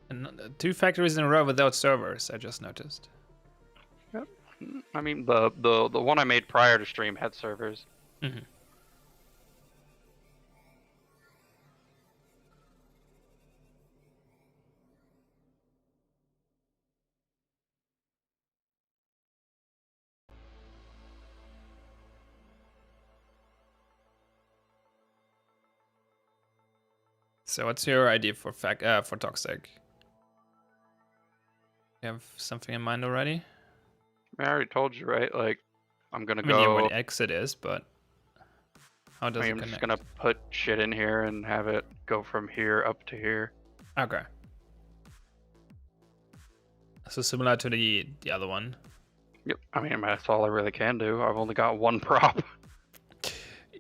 And 2 factories in a row without servers, I just noticed. Yep. I mean, the one I made prior to stream had servers. Mm-hmm. So what's your idea for toxic? You have something in mind already? I already told you, right? Like, I'm gonna I mean, yeah, where go. the exit is, but how does it I'm connect? just gonna put shit in here and have it go from here up to here. Okay. So similar to the other one. Yep. I mean, that's all I really can do. I've only got one prop.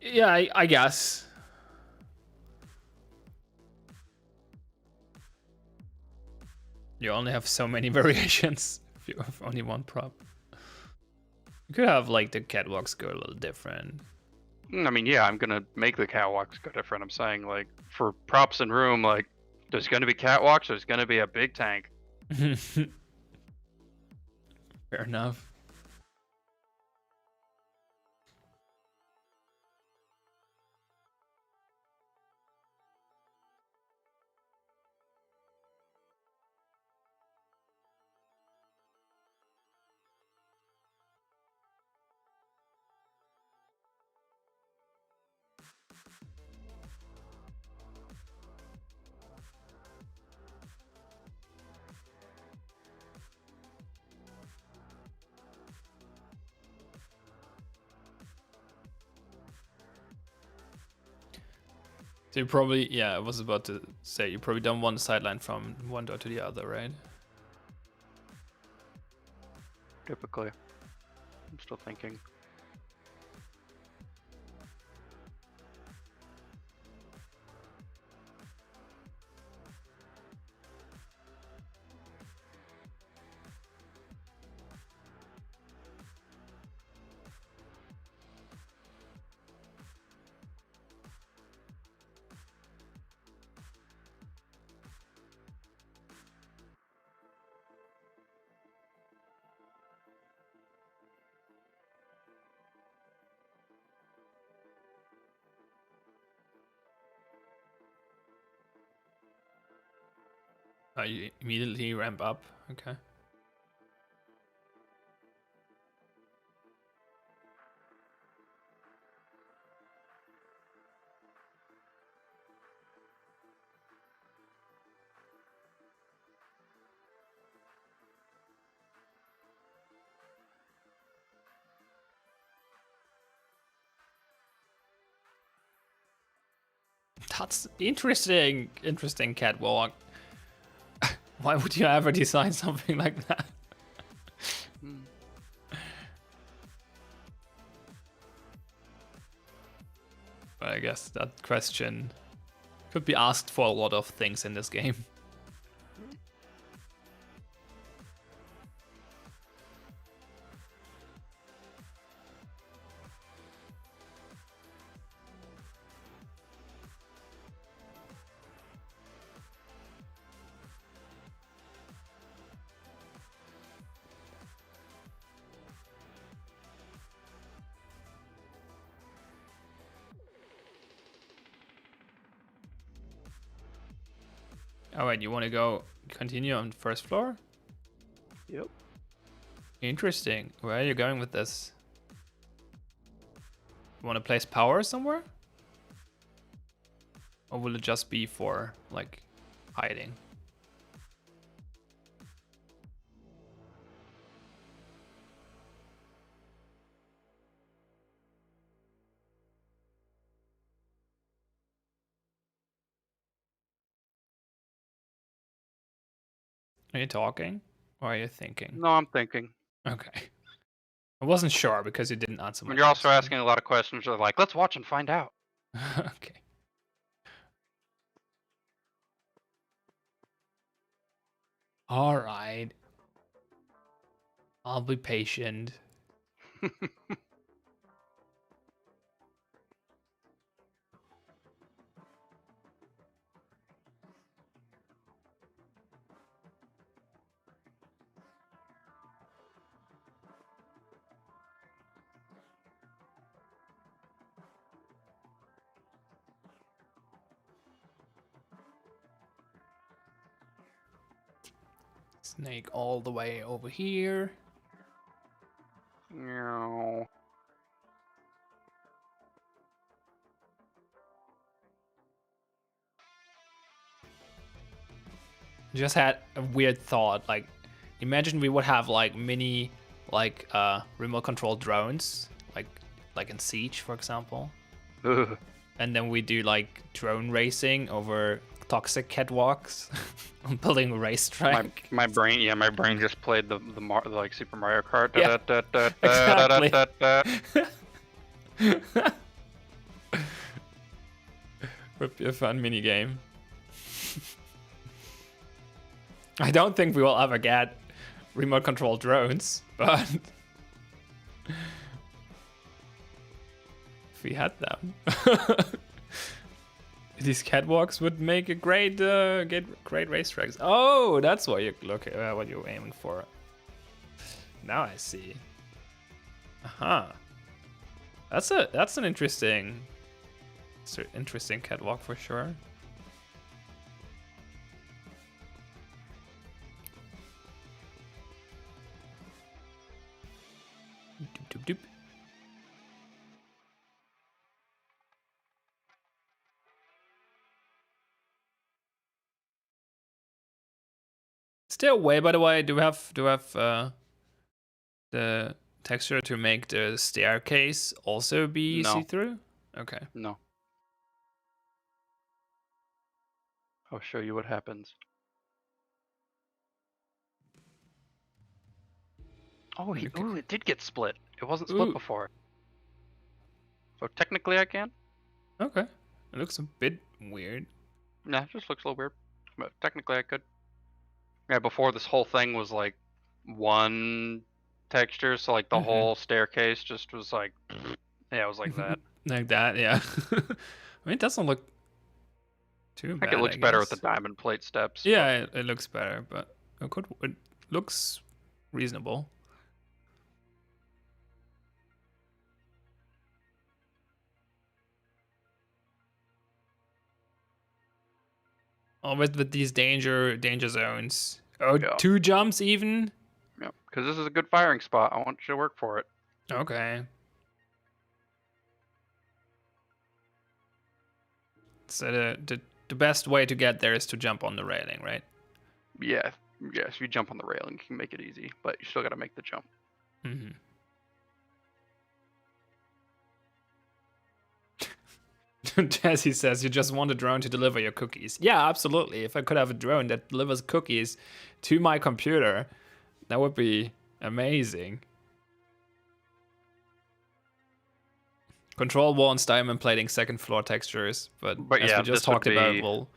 Yeah, I guess. You only have so many variations if you have only one prop. You could have like the catwalks go a little different. I mean, yeah, I'm gonna make the catwalks go different. I'm saying, like, for props and room, like, there's gonna be catwalks. There's gonna be a big tank. Fair enough. So you probably, yeah, I was about to say, you probably done one sideline from one door to the other, right? Typically, I'm still thinking. You immediately ramp up. Okay. That's interesting. Interesting catwalk. Why would you ever design something like that? But I guess that question could be asked for a lot of things in this game. All right, you want to go continue on first floor? Yep. Interesting. Where are you going with this? You want to place power somewhere? Or will it just be for, like, hiding? Are you talking? Or are you thinking? No, I'm thinking. Okay. I wasn't sure because you didn't answer I my mean, you're also question. asking a lot of questions. You're like, let's watch and find out. Okay. All right. I'll be patient. Snake all the way over here. No. Just had a weird thought. Like, imagine we would have like mini, like remote control drones, like in Siege, for example. Ugh. And then we do like drone racing over toxic catwalks on building a racetrack. My brain, yeah, my brain just played the like Super Mario Kart. Yeah, exactly. Would be a fun mini game. I don't think we will ever get remote control drones, but if we had them, these catwalks would make a great racetracks. Oh, that's what you what you're aiming for. Now I see. That's an interesting catwalk for sure. Doop, doop, doop. Stay away, by the way. Do we have the texture to make the staircase also be No. see-through? Okay. No. I'll show you what happens. Oh, ooh, it did get split. It wasn't split before. So technically I can? Okay. It looks a bit weird. Nah, it just looks a little weird. But technically I could. Yeah, before this whole thing was like one texture, so like the whole staircase just was like, yeah, it was like that. Like that, yeah. I mean, it doesn't look too bad. I think it looks better with the diamond plate steps. Yeah, it looks better, but it looks reasonable. Oh, with these danger zones. Oh, Yeah. 2 jumps even? Yeah, because this is a good firing spot. I want you to work for it. Okay. So the best way to get there is to jump on the railing, right? Yeah, yes. If you jump on the railing, you can make it easy, but you still got to make the jump. Mm-hmm. Jesse says you just want a drone to deliver your cookies. Yeah, absolutely. If I could have a drone that delivers cookies to my computer, that would be amazing. Control wants diamond plating second floor textures, but as yeah, we just this would talked about, be. well,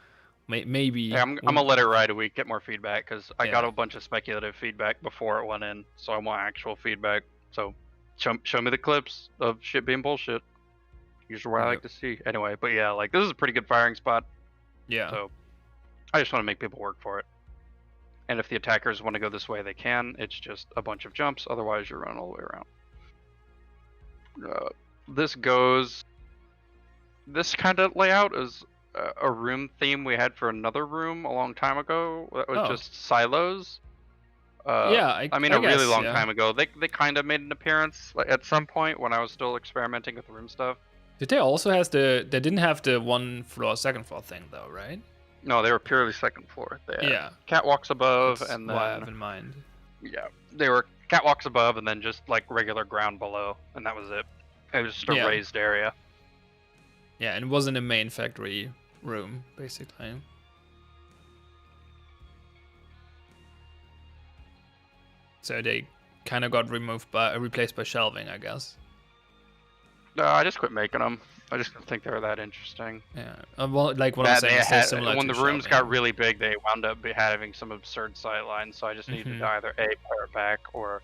maybe. Yeah, I'm gonna let it ride a week, get more feedback, because I got Yeah. a bunch of speculative feedback before it went in, so I want actual feedback. So show me the clips of shit being bullshit. Usually what I like to see. Anyway, but yeah, like this is a pretty good firing spot. Yeah. So I just want to make people work for it. And if the attackers want to go this way, they can. It's just a bunch of jumps. Otherwise, you're running all the way around. This goes. This kind of layout is a room theme we had for another room a long time ago. That was just silos. Yeah, I mean, I a really guess, long yeah. time ago. They kind of made an appearance at some point when I was still experimenting with room stuff. Did they also have the? They didn't have the 1 floor, second floor thing though, right? No, they were purely second floor. They had Yeah. catwalks above, That's and what I have then in mind. yeah, they were catwalks above, and then just like regular ground below, and that was it. It was just a raised area. Yeah, and it wasn't a main factory room, basically. So they kind of got replaced by shelving, I guess. No, I just quit making them. I just didn't think they were that interesting. Yeah, well, like what I'm saying is they're similar when to the rooms shelving. got really big, they wound up having some absurd sight lines. So I just needed to either A, pare it back, or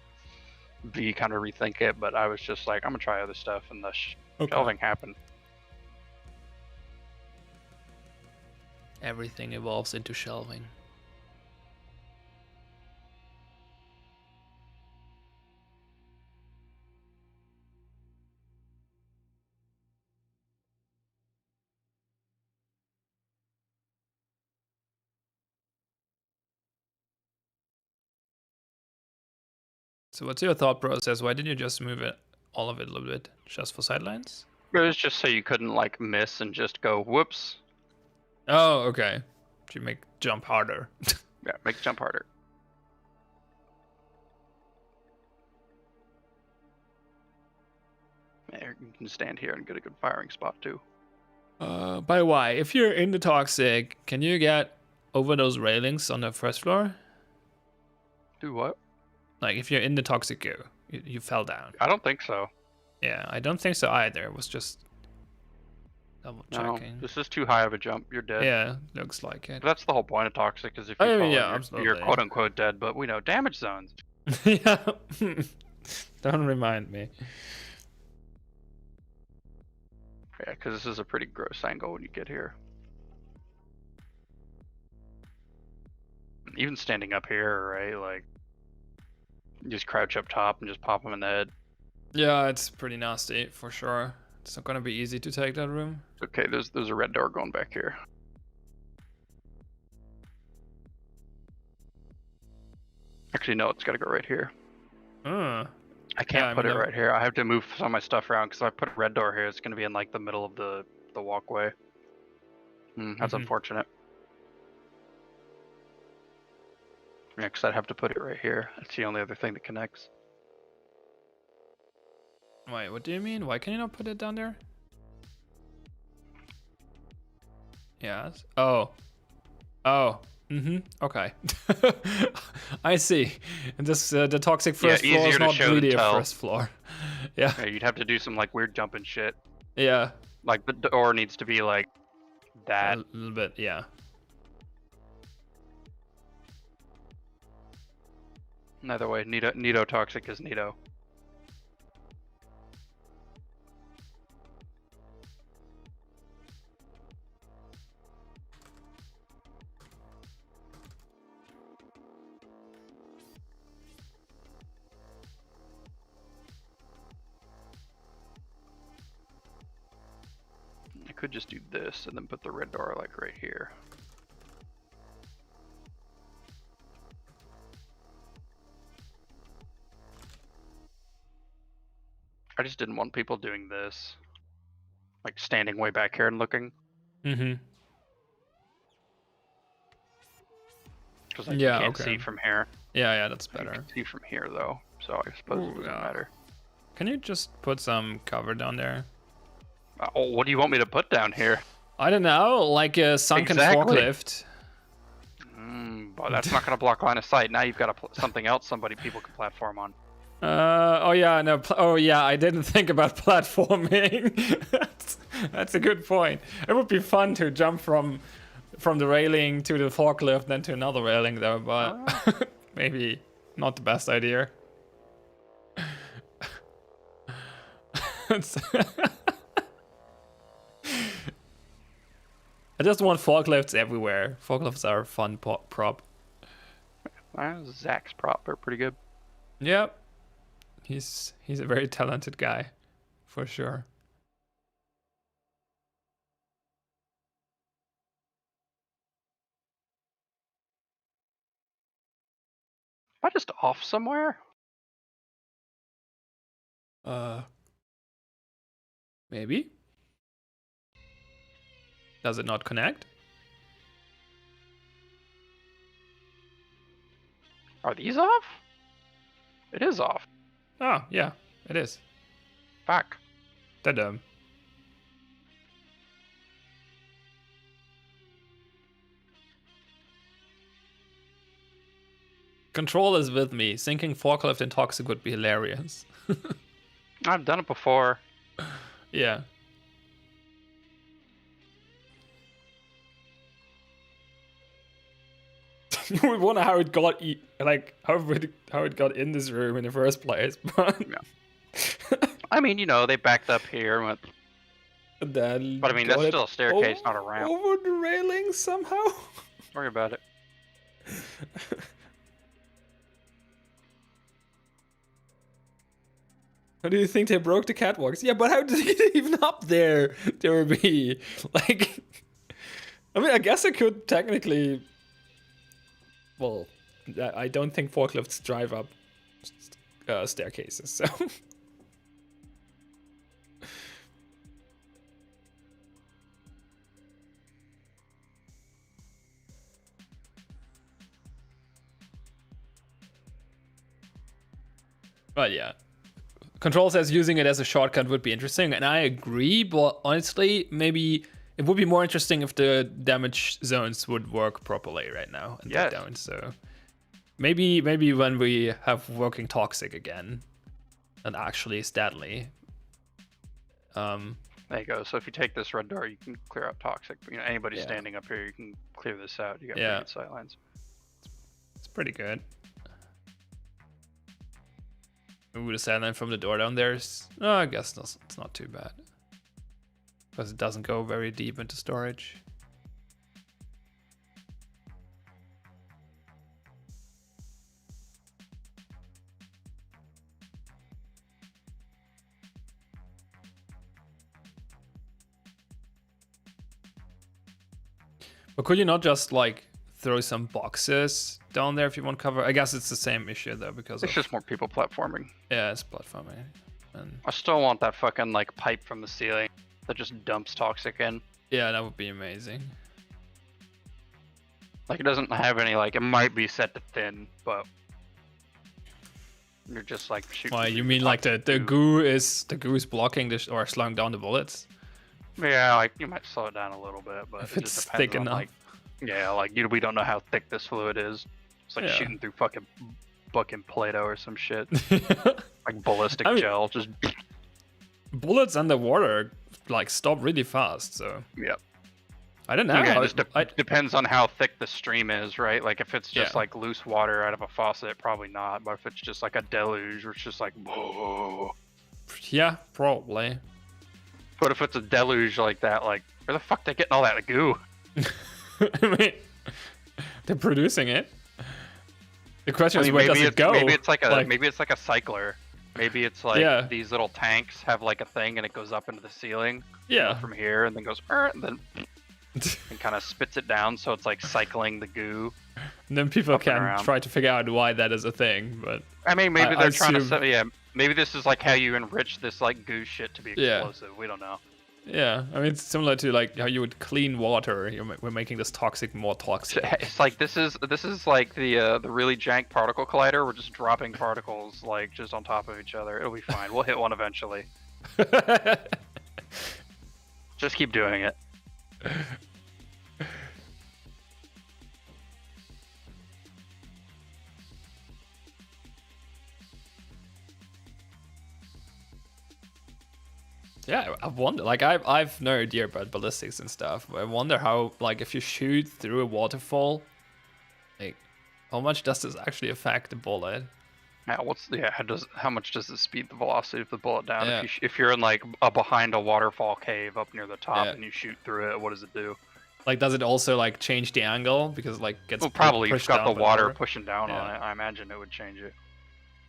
B, kind of rethink it. But I was just like, I'm gonna try other stuff, and the shelving happened. Everything evolves into shelving. So what's your thought process? Why didn't you just move it, all of it a little bit, just for sidelines? It was just so you couldn't like miss and just go whoops. Oh, okay. To make jump harder. Yeah, make the jump harder. Yeah, you can stand here and get a good firing spot too. By the way, if you're in the toxic, can you get over those railings on the first floor? Do what? Like if you're in the toxic goo, you fell down. I don't think so. Yeah, I don't think so either. It was just double checking. No, this is too high of a jump. You're dead. Yeah, looks like it. But that's the whole point of toxic, is if you fall, you're quote unquote dead. But we know damage zones. Yeah. Don't remind me. Yeah, because this is a pretty gross angle when you get here. Even standing up here, right? Like, you just crouch up top and just pop them in the head. Yeah, it's pretty nasty for sure. It's not gonna be easy to take that room. Okay, there's a red door going back here. Actually, no, it's got to go right here. I can't put it right here. I have to move some of my stuff around, because if I put a red door here, it's going to be in like the middle of the walkway. That's unfortunate. Yeah, because I'd have to put it right here. That's the only other thing that connects. Wait, what do you mean? Why can you not put it down there? Yes. Oh. Oh. Okay. I see. And this the toxic first floor is not really a first floor. Yeah. You'd have to do some like weird jumping shit. Yeah. Like the door needs to be like that. A little bit, yeah. Either way, Nito toxic is Nito. I could just do this and then put the red door like right here. I just didn't want people doing this, like standing way back here and looking, Mm-hmm. because like Yeah, you can't okay. see from here. Yeah, that's You better. can see from here though, so I suppose it doesn't matter. Can you just put some cover down there? Oh, what do you want me to put down here? I don't know, like a sunken Exactly. forklift. But that's not gonna block line of sight. Now you've got something else people can platform on. Oh yeah, no. Oh yeah, I didn't think about platforming. That's a good point. It would be fun to jump from the railing to the forklift, then to another railing, though. But maybe not the best idea. I just want forklifts everywhere. Forklifts are a fun prop. Zach's prop are pretty good. Yep. He's a very talented guy, for sure. Am I just off somewhere? Maybe. Does it not connect? Are these off? It is off. Oh, yeah, it is. Fuck. Ta-da. Control is with me. Sinking forklift in toxic would be hilarious. I've done it before. Yeah. We wonder how it got how it got in this room in the first place, but yeah. I mean, they backed up here and went. Then but I mean, that's still a staircase, not a ramp. Over the railing somehow. Don't worry about it. How do you think they broke the catwalks? Yeah, but how did they get even up there? There would be like, I mean, I guess I could technically. Well, I don't think forklifts drive up staircases, so. But yeah. Control says using it as a shortcut would be interesting, and I agree, but honestly, maybe it would be more interesting if the damage zones would work properly right now. And yes. They don't, so maybe when we have working toxic again, and actually steadily. There you go. So if you take this red door, you can clear out toxic. Anybody standing up here, you can clear this out. You got pretty good sight lines. It's pretty good. Ooh, the sight line from the door down there is... Oh, I guess it's not too bad. Because it doesn't go very deep into storage. But could you not just, like, throw some boxes down there if you want cover? I guess it's the same issue though, because it's just more people platforming. Yeah, it's platforming. And I still want that fucking like pipe from the ceiling that just dumps toxic in. Yeah, that would be amazing. Like it doesn't have any like it might be set to thin, but you're just like shooting. Why you mean like the goo is blocking this or slowing down the bullets? Yeah, like you might slow it down a little bit, but if it it's just thick depends on, enough. Like we don't know how thick this fluid is. It's like shooting through fucking Play-Doh or some shit. Like ballistic gel, just bullets underwater like stop really fast. So yep. I don't know. Okay, it depends on how thick the stream is, right? Like if it's just like loose water out of a faucet, probably not. But if it's just like a deluge, where it's just like whoa. Yeah, probably. But if it's a deluge like that, like where the fuck they getting all that goo? I mean, they're producing it. The question is, where does it go? Maybe it's like a cycler. Maybe it's like these little tanks have like a thing and it goes up into the ceiling. From here and then goes and then and kind of spits it down, so it's like cycling the goo. And then people can try to figure out why that is a thing, but I mean, maybe they're trying to Maybe this is like how you enrich this like goo shit to be Yeah. explosive. We don't know. Yeah, I mean, it's similar to like how you would clean water. We're making this toxic more toxic. It's like this is like the really jank particle collider. We're just dropping particles like just on top of each other. It'll be fine. We'll hit one eventually. Just keep doing it. Yeah, I wonder. Like, I've no idea about ballistics and stuff. But I wonder how, like, if you shoot through a waterfall, like, how much does this actually affect the bullet? Yeah, how much does it speed the velocity of the bullet down? Yeah. If you're in like behind a waterfall cave up near the top Yeah. and you shoot through it, what does it do? Like, does it also like change the angle because like gets Well, probably you've pushed got down the by water pushing down Yeah. on it. I imagine it would change it.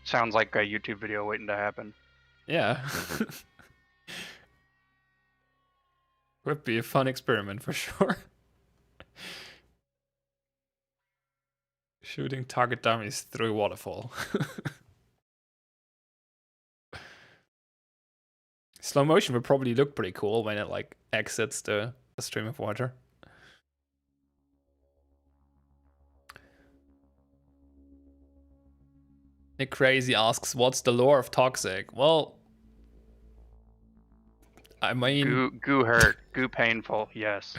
Sounds like a YouTube video waiting to happen. Yeah. Would be a fun experiment for sure. Shooting target dummies through waterfall. Slow motion would probably look pretty cool when it like exits the stream of water. Nick Crazy asks, what's the lore of Toxic? Well, I mean... Goo hurt. Goo painful, yes.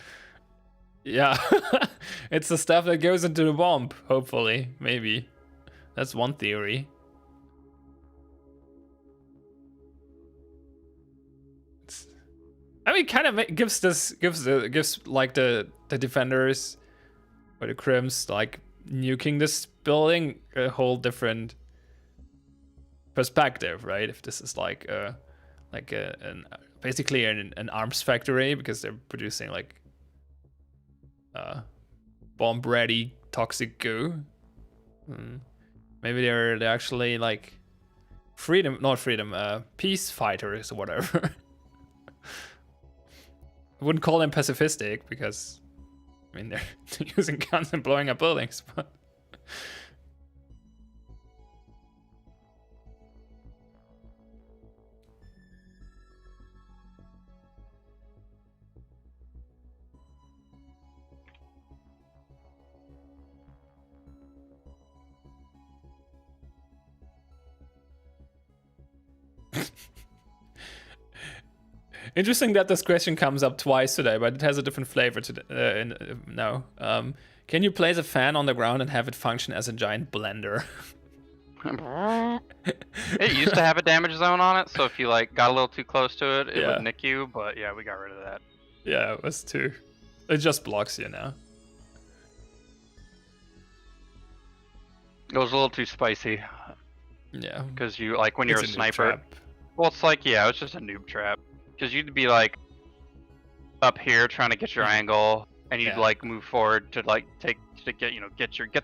Yeah. It's the stuff that goes into the bomb, hopefully. Maybe. That's one theory. I mean, kind of gives like the defenders or the Crims like nuking this building a whole different perspective, right? If this is like basically an arms factory because they're producing like bomb ready toxic goo. Maybe they're actually like peace fighters or whatever. I wouldn't call them pacifistic because, I mean, they're using guns and blowing up buildings, but... Interesting that this question comes up twice today, but it has a different flavor today. Now, can you place a fan on the ground and have it function as a giant blender? It used to have a damage zone on it, so if you like got a little too close to it, it Yeah. would nick you. But yeah, we got rid of that. Yeah, it was too. It just blocks you now. It was a little too spicy Yeah. because you like when you're a It's noob sniper. trap. Well, it's like yeah, it's just a noob trap because you'd be like up here trying to get your angle, and you'd Yeah. like move forward to like get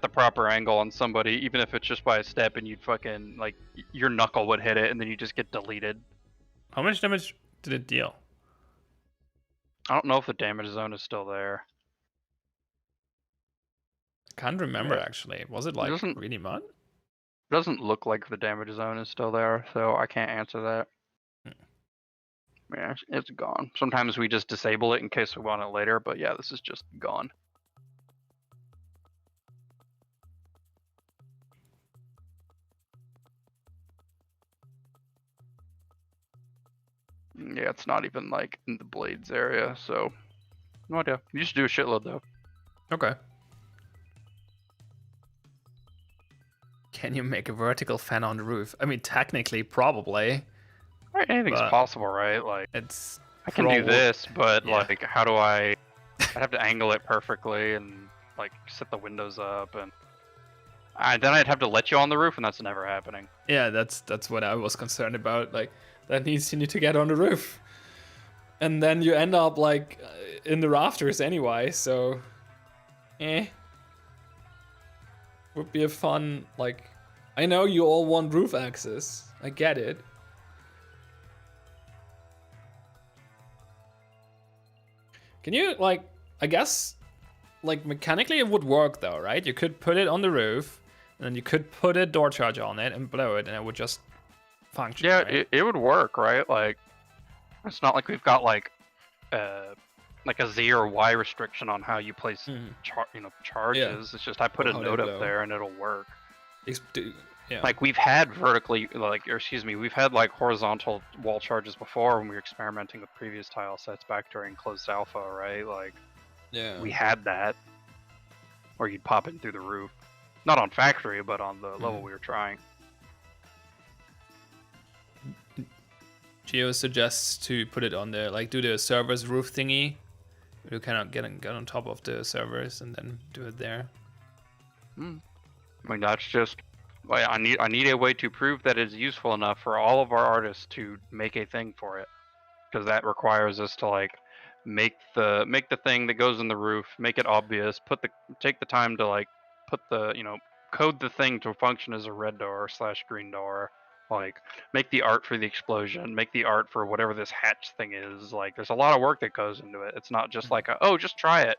the proper angle on somebody, even if it's just by a step, and you'd fucking like your knuckle would hit it, and then you just get deleted. How much damage did it deal? I don't know if the damage zone is still there. I can't remember Yeah. actually. Was it like doesn't- really much? It doesn't look like the damage zone is still there, so I can't answer that. Yeah, it's gone. Sometimes we just disable it in case we want it later, but yeah, this is just gone. Yeah, it's not even like in the blades area, so no idea. You should do a shitload though. Okay. Can you make a vertical fan on the roof? I mean, technically, probably. Right, anything's But- possible, right? Like It's I can do this, but Yeah. like how do I'd have to angle it perfectly and like set the windows up, and then I'd have to let you on the roof, and that's never happening. Yeah, that's what I was concerned about. Like, that needs you need to get on the roof, and then you end up like in the rafters anyway. So, would be a fun like. I know you all want roof access. I get it. Can you like? I guess like mechanically it would work though, right? You could put it on the roof, and then you could put a door charge on it and blow it, and it would just function. Yeah, right? it would work, right? Like, it's not like we've got like a Z or Y restriction on how you place charges. It's just I put Or a how they node up blow. there and it'll work. Yeah. Like we've had we've had like horizontal wall charges before when we were experimenting with previous tile sets back during closed alpha, right? Like Yeah. we had that, where you'd pop in through the roof, not on factory, but on the level we were trying. Geo suggests to put it on the do the server's roof thingy. You kind of get on top of the servers and then do it there. I mean, that's just. I need a way to prove that it's useful enough for all of our artists to make a thing for it, because that requires us to like make the thing that goes in the roof, make it obvious, take the time to like put the code the thing to function as a red door / green door, like make the art for the explosion, make the art for whatever this hatch thing is. Like there's a lot of work that goes into it. It's not just like just try it.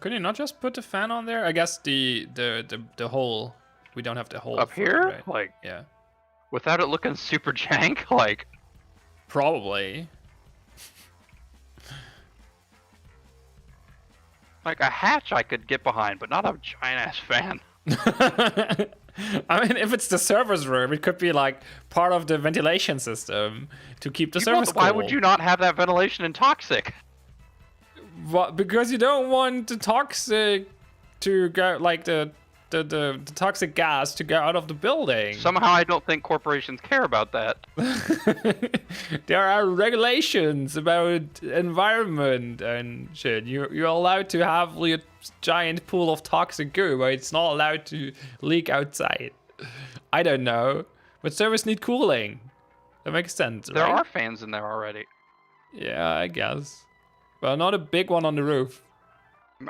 Could you not just put the fan on there? I guess the hole. We don't have the hole Up for here, it, right? like Yeah. without it looking super jank, like Probably. like a hatch I could get behind, but not a giant ass fan. I mean, if it's the server's room, it could be like part of the ventilation system to keep the servers cool. Why would you not have that ventilation in toxic? What? Because you don't want the toxic to go, like the toxic gas to go out of the building. Somehow I don't think corporations care about that. There are regulations about environment and shit. You're allowed to have a giant pool of toxic goo, but it's not allowed to leak outside. I don't know, but servers need cooling. That makes sense. There right? are fans in there already. Yeah, I guess. Well, not a big one on the roof.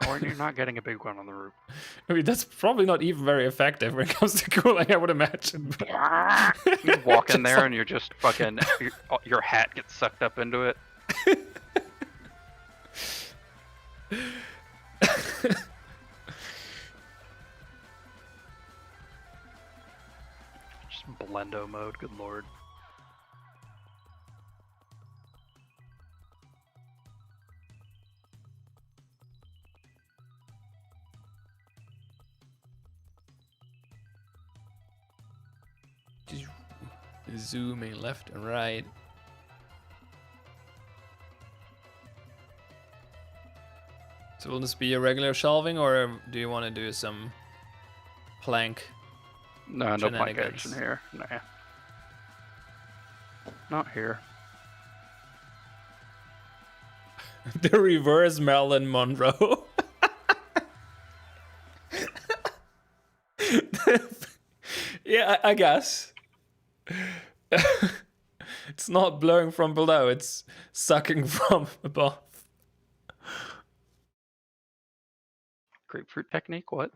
Or you're not getting a big one on the roof. I mean, that's probably not even very effective when it comes to cooling, I would imagine. You walk in there and you're just fucking... Your hat gets sucked up into it. Just blendo mode, good lord. Zooming left and right. So will this be a regular shelving, or do you want to do some plank? No plank action here. Nah. Not here. The reverse Marilyn Monroe. Yeah, I guess. It's not blowing from below, it's sucking from above. Grapefruit technique, what?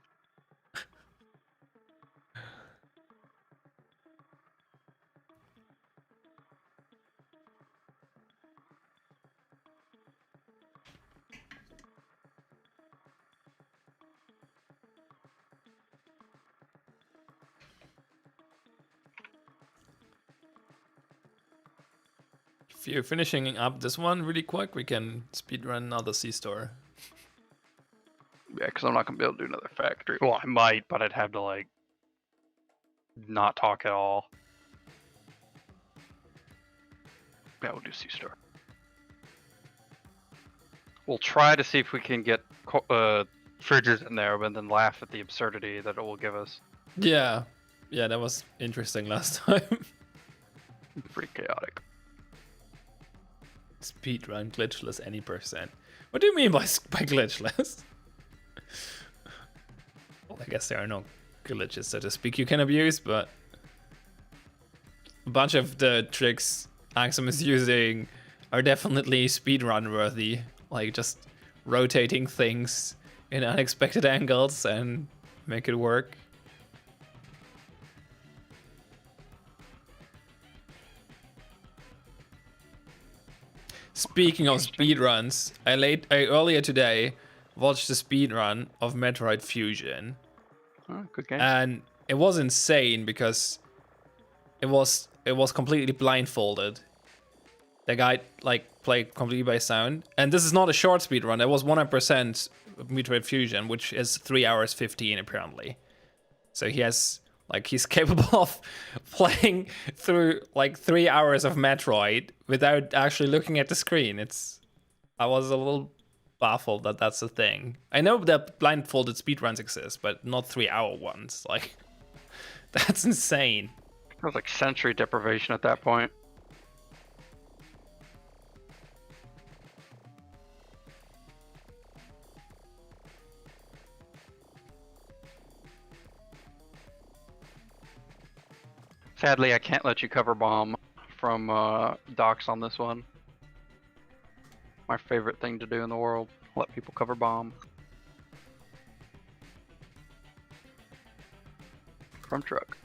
If you're finishing up this one really quick, we can speedrun another C-store. Yeah, because I'm not going to be able to do another factory. Well, I might, but I'd have to, like, not talk at all. Yeah, we'll do C-store. We'll try to see if we can get fridges in there, but then laugh at the absurdity that it will give us. Yeah, that was interesting last time. Pretty chaotic. Speedrun glitchless any percent. What do you mean by glitchless? Well, I guess there are no glitches, so to speak, you can abuse, but a bunch of the tricks Axsom is using are definitely speedrun worthy. Like just rotating things in unexpected angles and make it work. Speaking of speedruns, I earlier today watched the speedrun of Metroid Fusion. Oh, good game. And it was insane because it was it was completely blindfolded. The guy like played completely by sound, and this is not a short speed run. It was 100% Metroid Fusion, which is 3 hours 15 apparently. So he's capable of playing through like 3 hours of Metroid without actually looking at the screen. I was a little baffled that that's a thing. I know that blindfolded speedruns exist, but not 3-hour ones. Like, that's insane. It was like sensory deprivation at that point. Sadly, I can't let you cover bomb from docks on this one. My favorite thing to do in the world, let people cover bomb. From truck.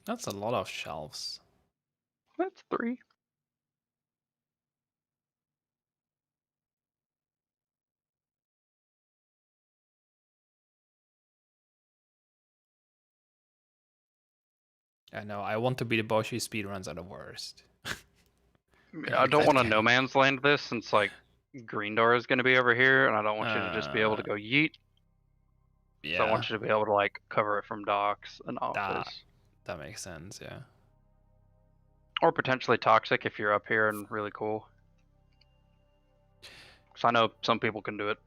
That's a lot of shelves. That's 3. I know. I want to be the Boshi speedruns are the worst. I don't want to no man's land this since like green door is going to be over here, and I don't want you to just be able to go yeet. Yeah. So I want you to be able to like cover it from docks and office. That makes sense, yeah. Or potentially toxic if you're up here and really cool. Because I know some people can do it.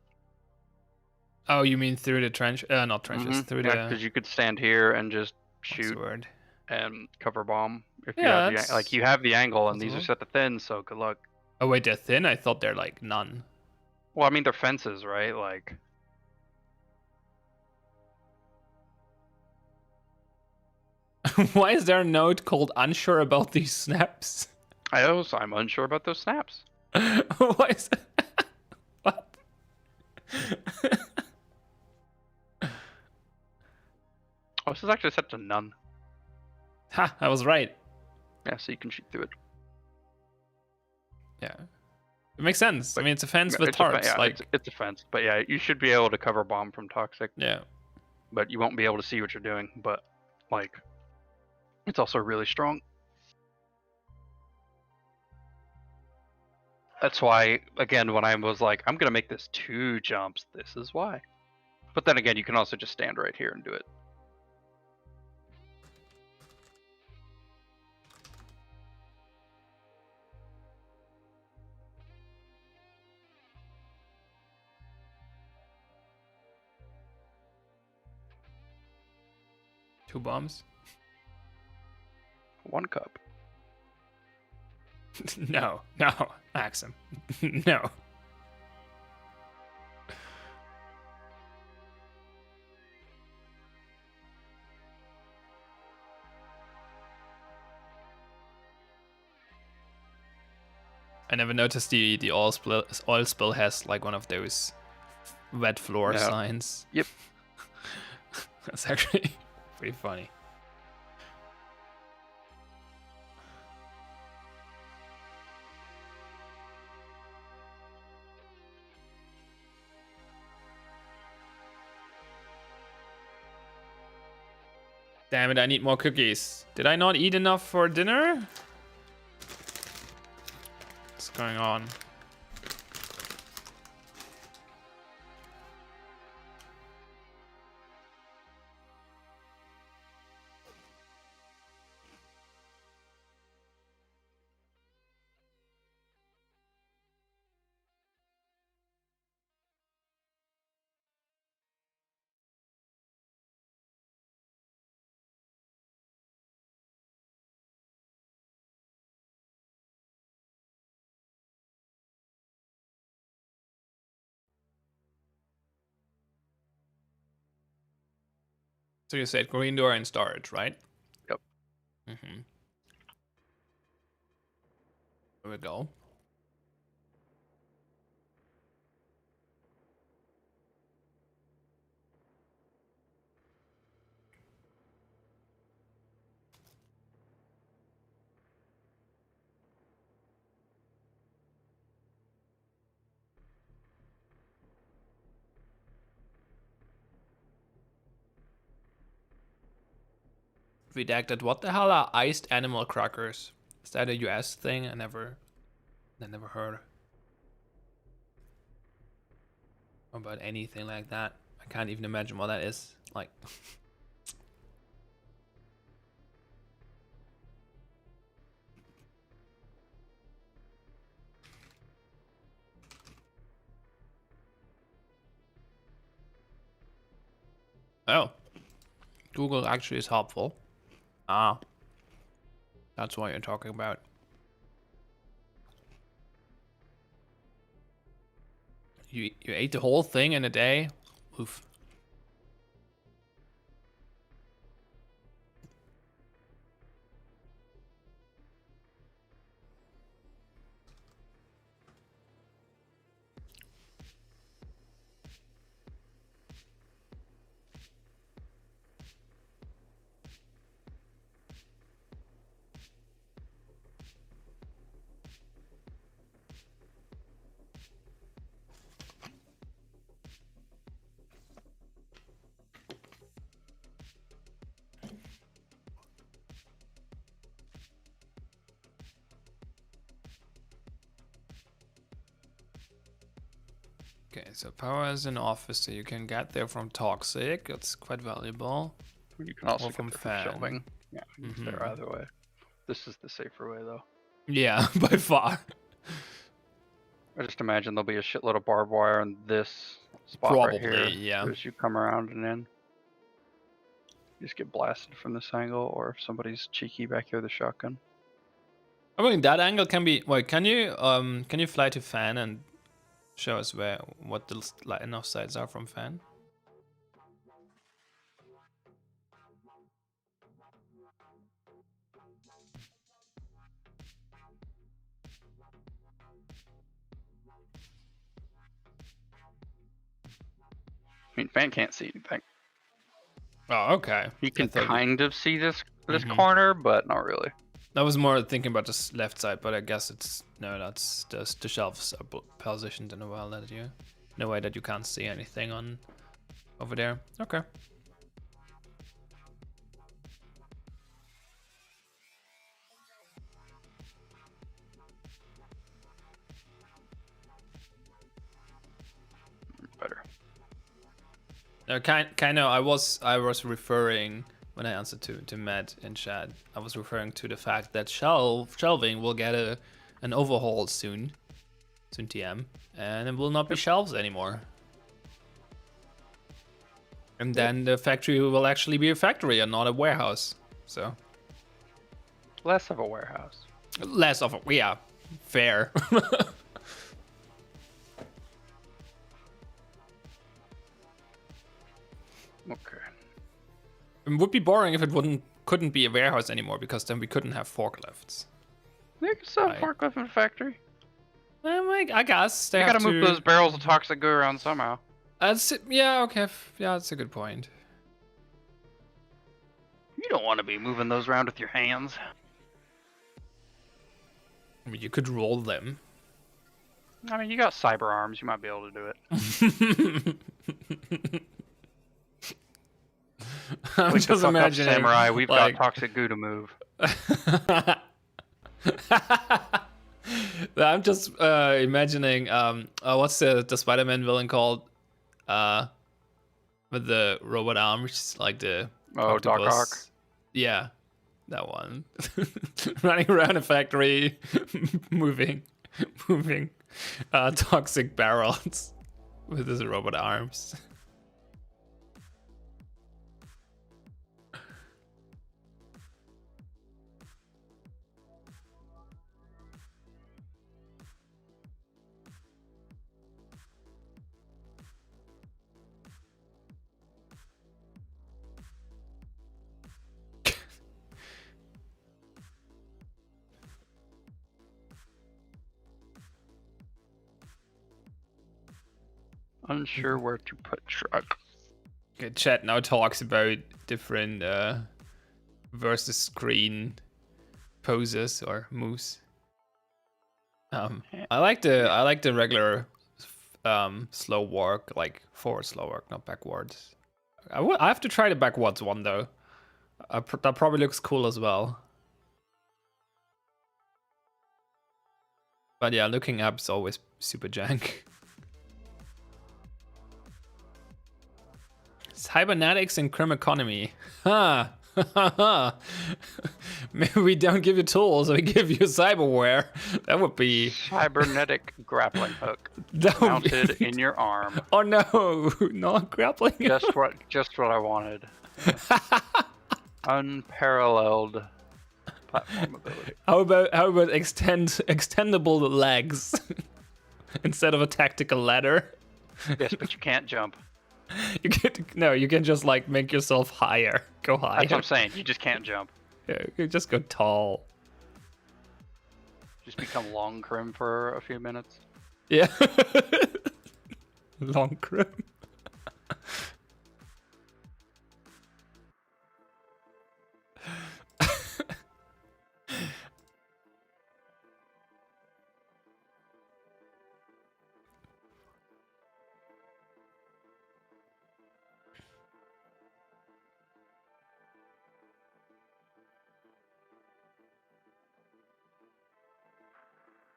Oh, you mean through the trench? Not trenches. Through yeah, because you could stand here and just shoot word? and cover bomb. If Yeah, you have you have the angle, and possible. these are set to thin, so good luck. Oh wait, they're thin? I thought they're like none. Well, I mean they're fences, right? Like. Why is there a note called unsure about these snaps? I'm unsure about those snaps. Why is that? What? Oh, this is actually set to none. Ha, I was right. Yeah, so you can shoot through it. Yeah. It makes sense. But, I mean, it's a fence with tarps. Yeah, like it's a fence. But yeah, you should be able to cover bomb from toxic. Yeah. But you won't be able to see what you're doing. But, like, it's also really strong. That's why, again, when I was like, I'm going to make this 2 jumps, this is why. But then again, you can also just stand right here and do it. Two bombs? 1 cup. No, Axsom. No. I never noticed the oil spill has like one of those wet floor signs. Yep. That's actually pretty funny. Damn it, I need more cookies. Did I not eat enough for dinner? What's going on? So you said green door and storage, right? Yep. Mm-hmm. There we go. Redacted. What the hell are iced animal crackers? Is that a US thing? I never heard about anything like that. I can't even imagine what that is. Like, oh, Google actually is helpful. Ah, that's what you're talking about. You ate the whole thing in a day? Oof. Okay, so power as an officer, you can get there from toxic. It's quite valuable. You can also Or get from there from fan. shelving. Yeah, it's there either way. This is the safer way, though. Yeah, by far. I just imagine there'll be a shitload of barbed wire in this spot right here. Probably, yeah. As you come around and in, you just get blasted from this angle, or if somebody's cheeky back here with a shotgun. I mean, that angle can be. Wait, can you fly to fan and show us what the line of sights are from fan? I mean, fan can't see anything. Oh, okay. You can kind of see this corner, but not really. I was more thinking about this left side, but I guess it's no. That's just the shelves are positioned in a way that you can't see anything on over there. Okay. Better. Kind of. I was referring when I answered to Matt in chat. I was referring to the fact that shelving will get an overhaul soon TM, and it will not be shelves anymore. And then the factory will actually be a factory and not a warehouse. So Less of a warehouse. less of a, yeah, fair. Okay. It would be boring if it couldn't be a warehouse anymore, because then we couldn't have forklifts. You can still have Right. forklift in a factory. I guess they You have gotta move those barrels of toxic goo around somehow. Yeah, okay. Yeah, that's a good point. You don't want to be moving those around with your hands. I mean, you could roll them. I mean, you got cyber arms. You might be able to do it. I'm Wake the just fuck up, imagining, samurai. We've like, got toxic goo to move. I'm just imagining what's the Spider-Man villain called? With the robot arms, like the Doc octopus. Ock. Yeah, that one. Running around a factory, moving toxic barrels with his robot arms. Unsure where to put truck. Okay, chat now talks about different versus screen poses or moves. I like the regular slow walk, like forward slow walk, not backwards. I have to try the backwards one though. That probably looks cool as well. But yeah, looking up is always super jank. Cybernetics and crime economy. Ha! Maybe we don't give you tools, we give you cyberware. That would be Cybernetic grappling hook that would mounted be... in your arm. Oh no, not grappling. Just what I wanted. Unparalleled platform ability. How about extendable legs instead of a tactical ladder? Yes, but you can't jump. You can just like make yourself higher. Go higher. That's what I'm saying. You just can't jump. Yeah, you just go tall. Just become long crim for a few minutes. Yeah. Long crim.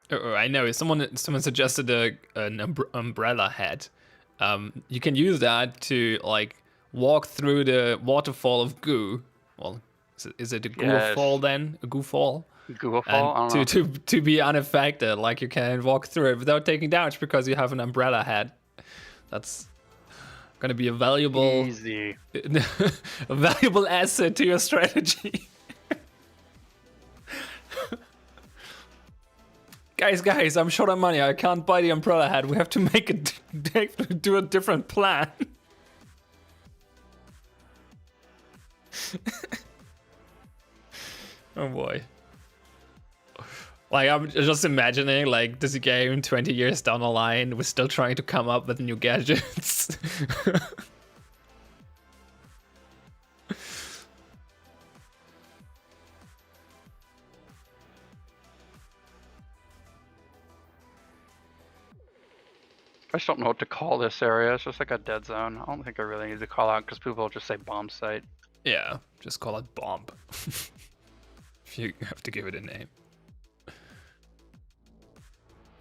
Oh, I know. Someone suggested an umbrella head. You can use that to like walk through the waterfall of goo. Well, is it a goo fall then? A goo fall? Goo fall? And to be unaffected, like you can walk through it without taking damage because you have an umbrella head. That's gonna be a valuable, easy, a valuable asset to your strategy. Guys, I'm short on money. I can't buy the umbrella head. We have to do a different plan. Oh boy. Like, I'm just imagining, like, this game 20 years down the line, we're still trying to come up with new gadgets. I just don't know what to call this area. It's just like a dead zone. I don't think I really need to call out because people will just say bomb site. Yeah, just call it bomb. If you have to give it a name.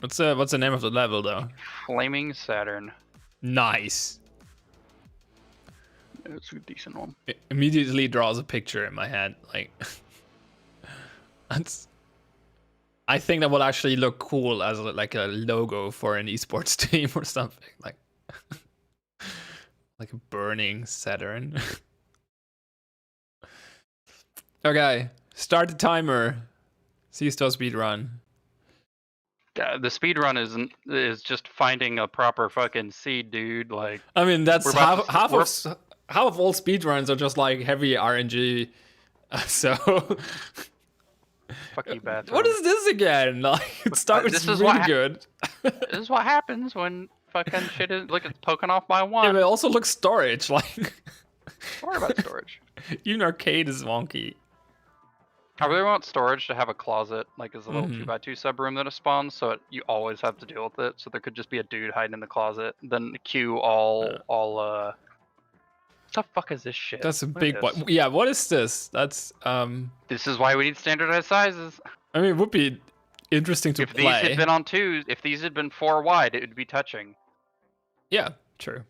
What's the name of the level though? Flaming Saturn. Nice. It's a decent one. It immediately draws a picture in my head. Like, I think that will actually look cool as like a logo for an esports team or something. Like a burning Saturn. Okay, start the timer. C-Star speed run. Yeah, the speed run is just finding a proper fucking seed, dude. Like, I mean, that's half of all speed runs are just like heavy RNG. So. Fuck you, bathroom. What is this again? Like, it starts really good. This is what happens when fucking shit is poking off my one. Yeah, but it also looks storage. Like, don't worry about storage. Even arcade is wonky. I really want storage to have a closet, like as a little 2x2 sub room that it spawns, so you always have to deal with it. So there could just be a dude hiding in the closet, then the queue what the fuck is this shit? That's a big one. Yeah, what is this? That's This is why we need standardized sizes. I mean, it would be interesting to play. If these had been on 2s, if these had been 4 wide, it would be touching. Yeah, true.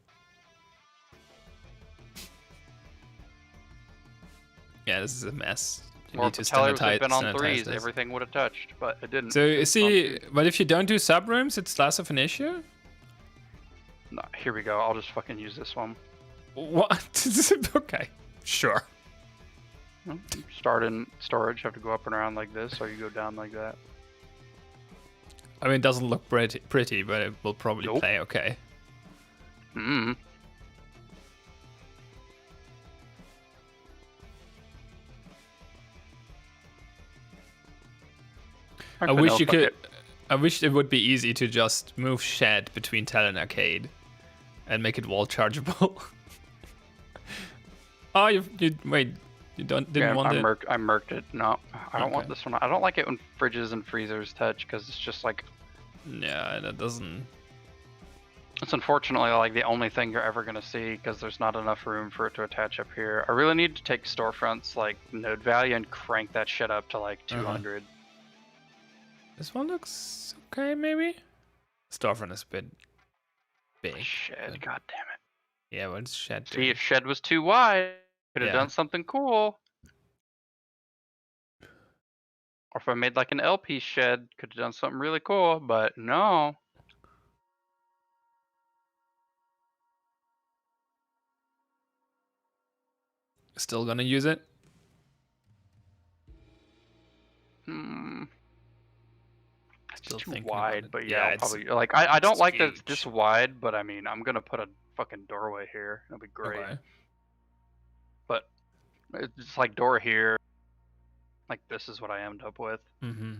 Yeah, this is a mess. You or if the tellers had been on 3s, everything would have touched, but it didn't. So see, but if you don't do subrooms, it's less of an issue. No, here we go. I'll just fucking use this one. What? Okay, sure. Start in storage, have to go up and around like this, or you go down like that. I mean, it doesn't look pretty, but it will probably play okay. I wish it would be easy to just move shed between Tele and Arcade. and make it wall chargeable. Oh, you wait. You didn't want it. I merked it. No, I don't want Okay. this one. I don't like it when fridges and freezers touch because it's just like. Yeah, that doesn't. It's unfortunately like the only thing you're ever gonna see because there's not enough room for it to attach up here. I really need to take storefronts like node value and crank that shit up to like 200. This one looks okay, maybe. Storefront is a bit big. Shed, but- god damn it. Yeah, but it's shed. See, if shed was too wide, could have Yeah. done something cool. Or if I made like an LP shed, could have done something really cool, but no. Still gonna use it. It's Still too thinking about wide, it. but Yeah, yeah, it's- probably like I don't it's like that it's this huge. wide, but I mean I'm gonna put a fucking doorway here. That'll be great. Okay. But it's like door here. Like this is what I end up with. Mm-hmm.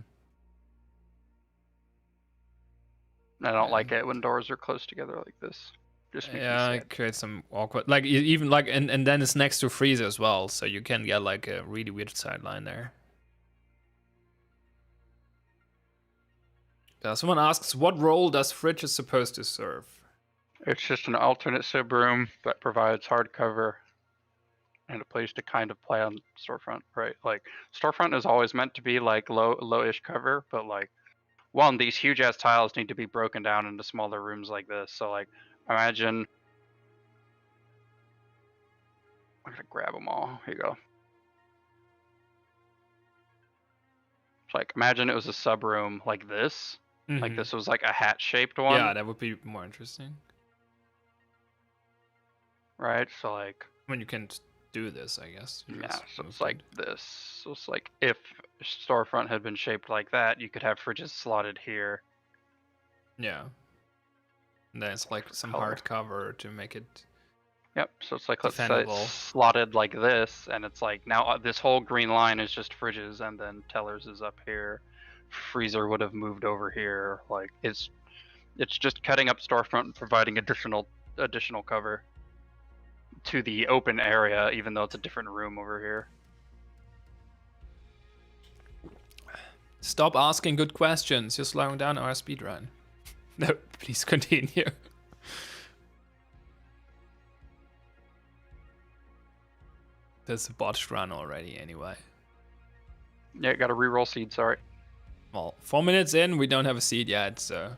I don't Yeah. like it when doors are close together like this. Just makes me Yeah, sad. it creates some awkward. Like even like and then it's next to freezer as well, so you can get like a really weird sideline there. Someone asks, what role does fridge is supposed to serve? It's just an alternate sub room that provides hardcover and a place to kind of play on storefront, right? Like storefront is always meant to be like low-ish cover, but like one, these huge ass tiles need to be broken down into smaller rooms like this. So like imagine I'm gonna grab them all. Here you go. It's like imagine it was a sub room like this. Like Mhm. this was like a hat shaped one. Yeah, that would be more interesting. Right? So like When you can do this, I guess. You yeah, just so move it's like it. this. So it's like if storefront had been shaped like that, you could have fridges slotted here. Yeah. And then it's like some Color. hard cover to make it. Yep. So it's like let's say Defendable. it's slotted like this, and it's like now this whole green line is just fridges, and then tellers is up here. Freezer would have moved over here. Like it's just cutting up storefront and providing additional cover to the open area, even though it's a different room over here. Stop asking good questions. You're slowing down our speedrun. No, please continue. There's a botched run already anyway. Yeah, got to re-roll seed. Sorry. Well, 4 minutes in, we don't have a seed yet, so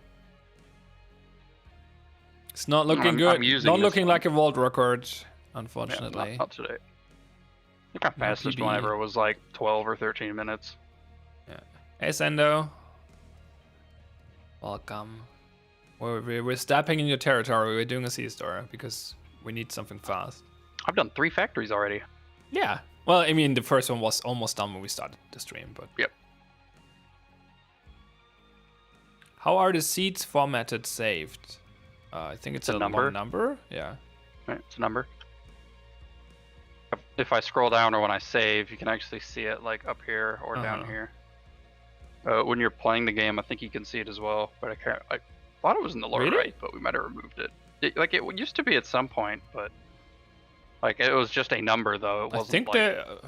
it's not looking I'm good. using Not this looking one. like a world record, Yeah, unfortunately. not today. I think my fastest PB. one ever was like 12 or 13 minutes. Hey, Sendo. Welcome. We're stepping in your territory. We're doing a sea store because we need something fast. I've done 3 factories already. Yeah. Well, I mean, the first one was almost done when we started the stream, but Yep. How are the seeds formatted saved? I think it's a number. one number. Yeah. Right, it's a number. If I scroll down or when I save, you can actually see it like up here or down Uh-huh. here. When you're playing the game, I think you can see it as well, but I can't. I thought it was in the lower Really? right, but we might have removed it. Like it used to be at some point, but like it was just a number though. It I wasn't think like the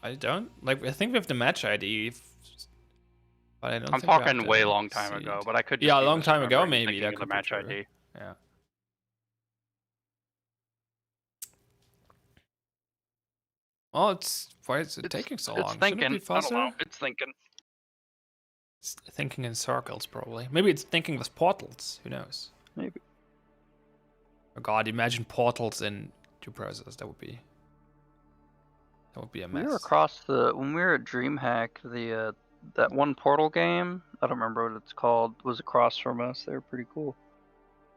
I don't like. I think we have the match ID, but I don't. I'm think we have talking the way long time seed. ago, but I could. Just Yeah, a be long time ago, misremembering maybe, thinking that of the could be match true. ID. Yeah. Oh, why is it taking so long? It's Shouldn't thinking. it be I don't faster? know. It's thinking. It's thinking in circles, probably. Maybe it's thinking with portals. Who knows? Maybe. Oh God, imagine portals in two browsers. That would be a We mess. were across when we were at DreamHack, the that one Portal game. I don't remember what it's called. Was across from us. They were pretty cool.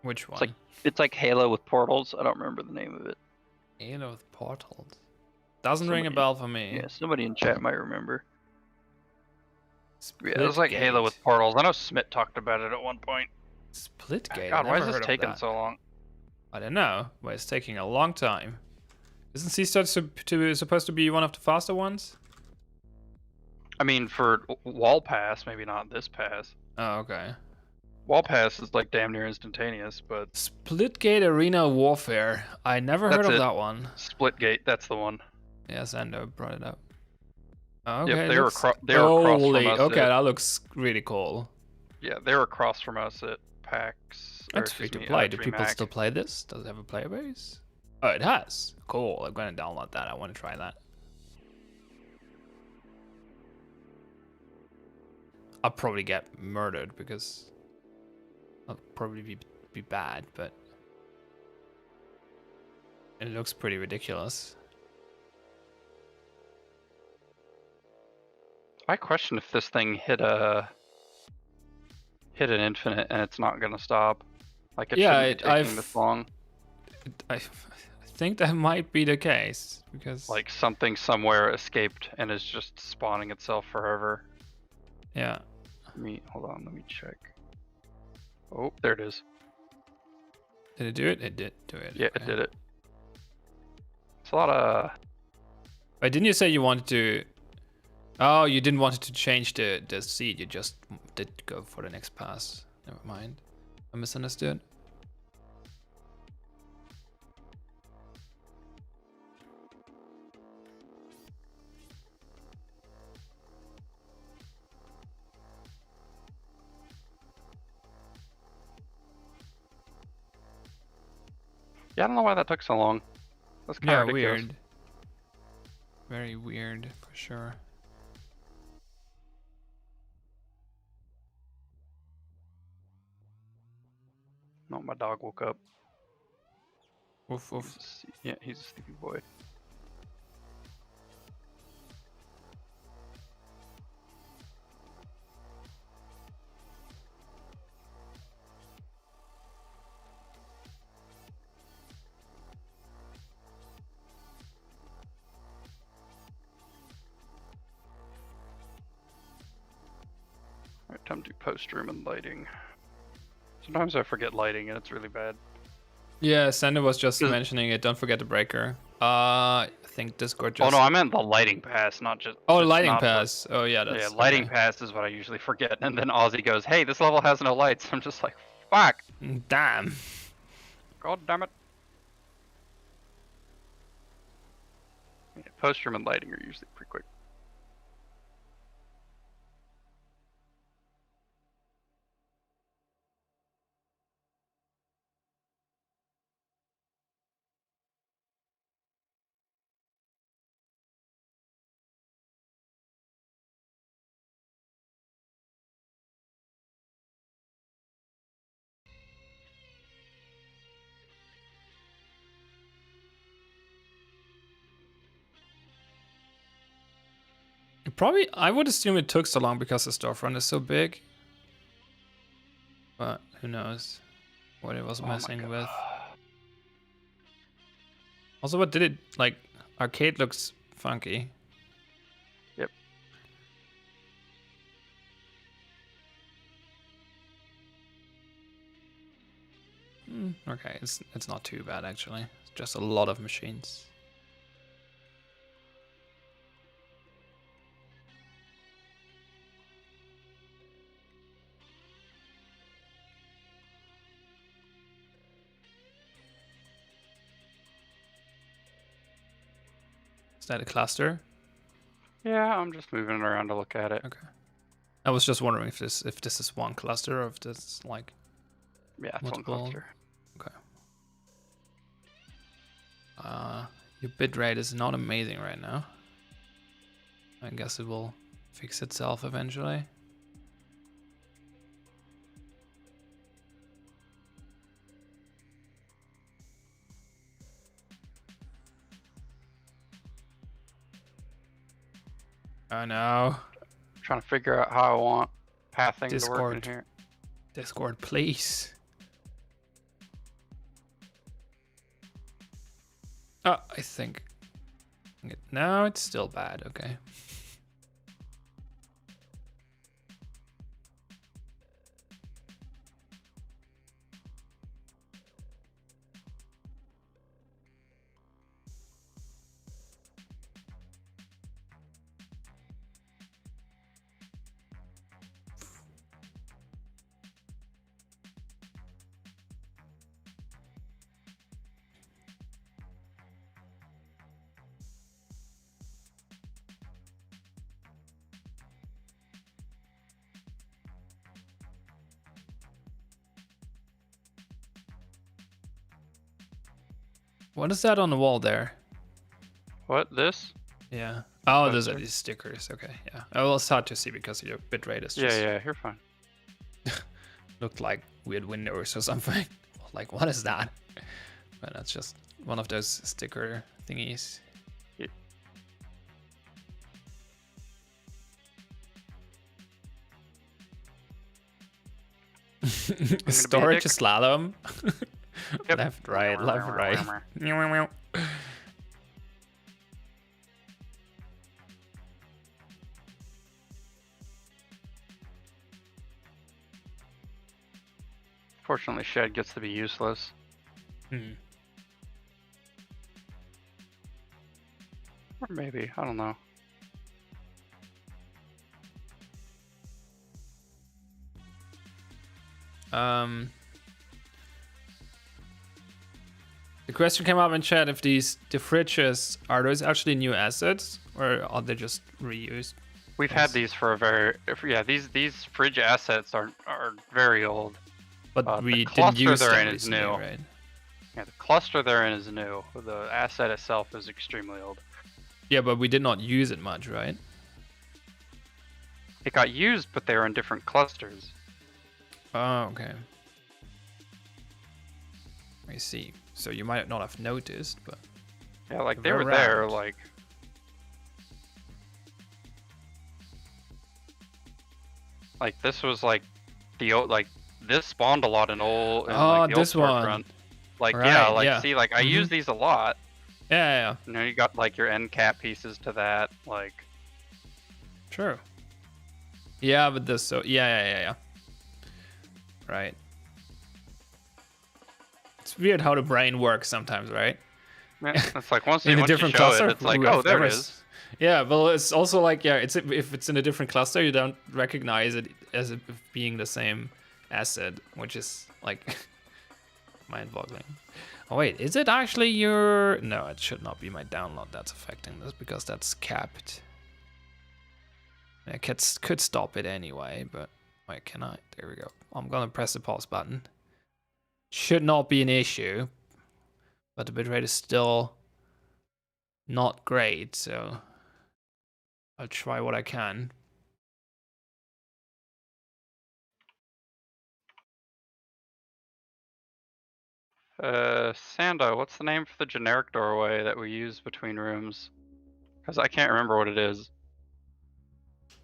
Which one? It's like it's like Halo with portals. I don't remember the name of it. Halo with portals. Doesn't ring a Somebody- bell for me. Yeah, somebody in chat might remember. Split Yeah, it was like Halo Gate. with portals. I know Smith talked about it at one point. Splitgate. God, I why never is this heard of taking that. so long? I don't know, but it's taking a long time. Isn't C-Start supposed to be one of the faster ones? I mean, for wall pass, maybe not this pass. Oh, okay. Wall pass is like damn near instantaneous, but Splitgate Arena Warfare. I never heard that's of it. that one. Splitgate, that's the one. Yeah, Xander brought it up. Okay, Yep, they looks... were across from Holy, us. okay, that looks really cool. Yeah, they were across from us at PAX. It's free to play. Do people still play this? Does it have a player base? Oh, it has. Cool. I'm gonna download that. I want to try that. I'll probably get murdered because I'll probably be bad, but it looks pretty ridiculous. I question if this thing hit an infinite and it's not gonna stop. Like it shouldn't be taking this long. I think that might be the case because like something somewhere escaped and is just spawning itself forever. Yeah. Hold on, let me check. Oh, there it is. Did it do it? It did do it. Yeah, okay. It did it. It's a lot of... Wait, didn't you say you wanted to... Oh, you didn't want it to change the seed, you just did go for the next pass. Never mind. I misunderstood. Yeah, I don't know why that took so long. That's kind of ridiculous. Weird. Very weird, for sure. No, my dog woke up. Woof woof. Yeah, he's a sleepy boy. Alright, time to do post room and lighting. Sometimes I forget lighting and it's really bad. Yeah, Sander was just mentioning it. Don't forget the breaker. I think Discord just... Oh no, I meant the lighting pass, not just... Oh, lighting pass. Oh yeah, that's... Yeah, lighting pass is what I usually forget. And then Ozzy goes, hey, this level has no lights. I'm just like, fuck. Damn. God damn it. Yeah, post room and lighting are usually pretty quick. Probably, I would assume it took so long because the storefront is so big. But who knows what it was messing with. Also, what did it, like, arcade looks funky. Yep. Okay, it's not too bad actually. It's just a lot of machines. Is that a cluster? Yeah, I'm just moving it around to look at it. Okay. I was just wondering if this is one cluster or if this is like... Yeah, it's multiple... one cluster. Okay. Your bitrate is not amazing right now. I guess it will fix itself eventually. Oh no. I'm trying to figure out how I want pathing to work in here. Discord, please. Oh, I think. No, it's still bad. Okay. What is that on the wall there? What, this? Yeah. Oh, those are Cluster? these stickers. Okay, yeah. Oh, well, it's hard to see because your bitrate is just Yeah, you're fine. looked like weird windows or something. Like, what is that? But that's just one of those sticker thingies. Yeah. Storage slalom. Yep. Left, right, left, right. Fortunately, shed gets to be useless. Hmm. Or maybe, I don't know. The question came up in chat if the fridges are those actually new assets or are they just reused? We've had these for a very these fridge assets are very old. But we the didn't cluster use they're them in is recently, new. right? Yeah, the cluster they're in is new. The asset itself is extremely old. Yeah, but we did not use it much, right? It got used, but they were in different clusters. Oh, okay. I see. So you might not have noticed, but Yeah, like they were there, around. like this was like the old this spawned a lot in old. Oh, the this old one. Storefront. Like Right, yeah, like yeah. see, like I use these a lot. Yeah. You know, you got like your end cap pieces to that, like. True. Yeah, but this so yeah. Right. It's weird how the brain works sometimes, right? Yeah, it's like once In you a different show cluster, it, it's like, who oh, have there ever it is. Yeah, well, it's also like it's if it's in a different cluster, you don't recognize it as it being the same asset, which is like mind-boggling. Oh wait, is it actually your? No, it should not be my download that's affecting this because that's capped. I could stop it anyway, but wait, can I? There we go. I'm gonna press the pause button. Should not be an issue, but the bitrate is still not great, so I'll try what I can. Sando, what's the name for the generic doorway that we use between rooms? Because I can't remember what it is.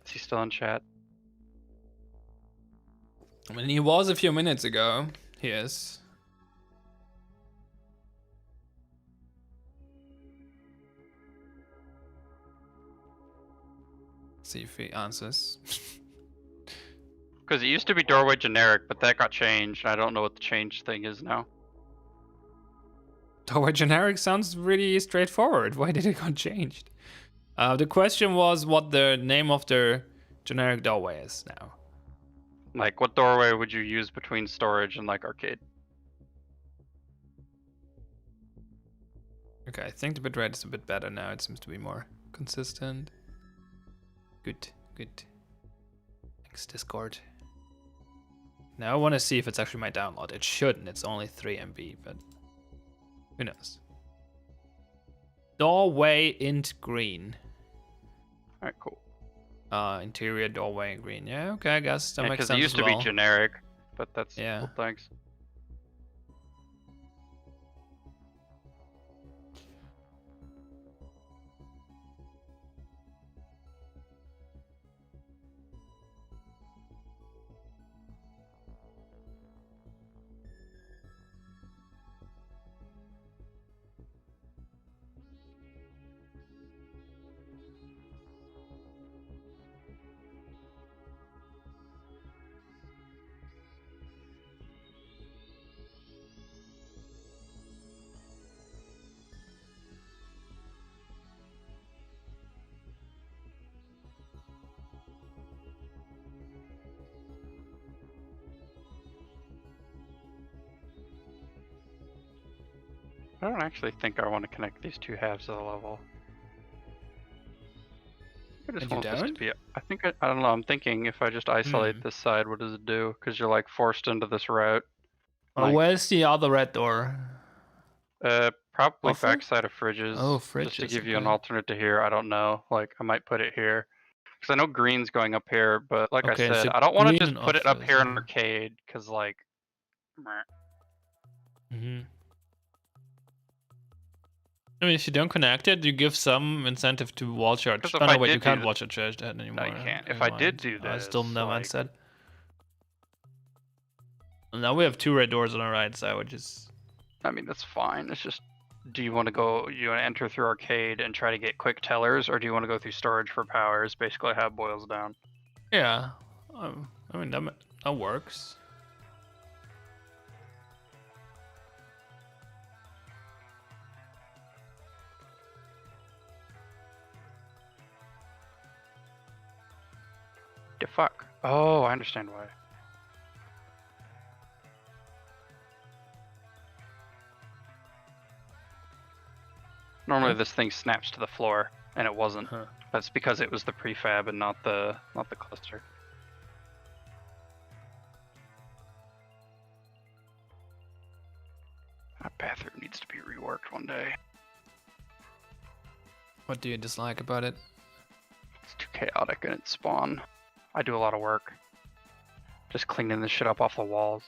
Is he still in chat? I mean, he was a few minutes ago. He is. See if he answers. Because it used to be doorway generic, but that got changed. I don't know what the change thing is now. Doorway generic sounds really straightforward. Why did it got changed? The question was what the name of the generic doorway is now. Like, what doorway would you use between storage and like arcade? Okay, I think the bitrate is a bit better now. It seems to be more consistent. Good. Thanks, Discord. Now I want to see if it's actually my download. It shouldn't. It's only 3 MB, but who knows? Doorway int green. Alright, cool. Interior doorway in green. Yeah, okay, I guess that makes sense. Because it used to be generic, but that's yeah. cool, thanks. I don't actually think I want to connect these two halves of the level. I just want this to be. I think I don't know. I'm thinking if I just isolate this side, what does it do? Because you're like forced into this route. Where's the other red door? Probably Offer? backside of fridges. Oh, Just to fridges. give you an Okay. alternate to here. I don't know. Like, I might put it here. Because I know green's going up here, but like I Okay, said, so I don't want to green just and put it up offers. here in arcade, because, like, meh. Mm-hmm. I mean, if you don't connect it, you give some incentive to wall charge. 'Cause if Oh I no, wait, you did do can't th- wall charge that anymore. no, you can't. If Never I did mind. do I still this, no like, mindset. And now we have 2 red doors on the right side, which is I mean, that's fine. It's just, do you want to enter through arcade and try to get quick tellers, or do you want to go through storage for power? Is basically how it boils down. yeah. I mean that works. The fuck? Oh, I understand why. Normally this thing snaps to the floor, and it wasn't. Huh. That's because it was the prefab and not the cluster. That bathroom needs to be reworked one day. What do you dislike about it? It's too chaotic in its spawn. I do a lot of work. Just cleaning this shit up off the walls.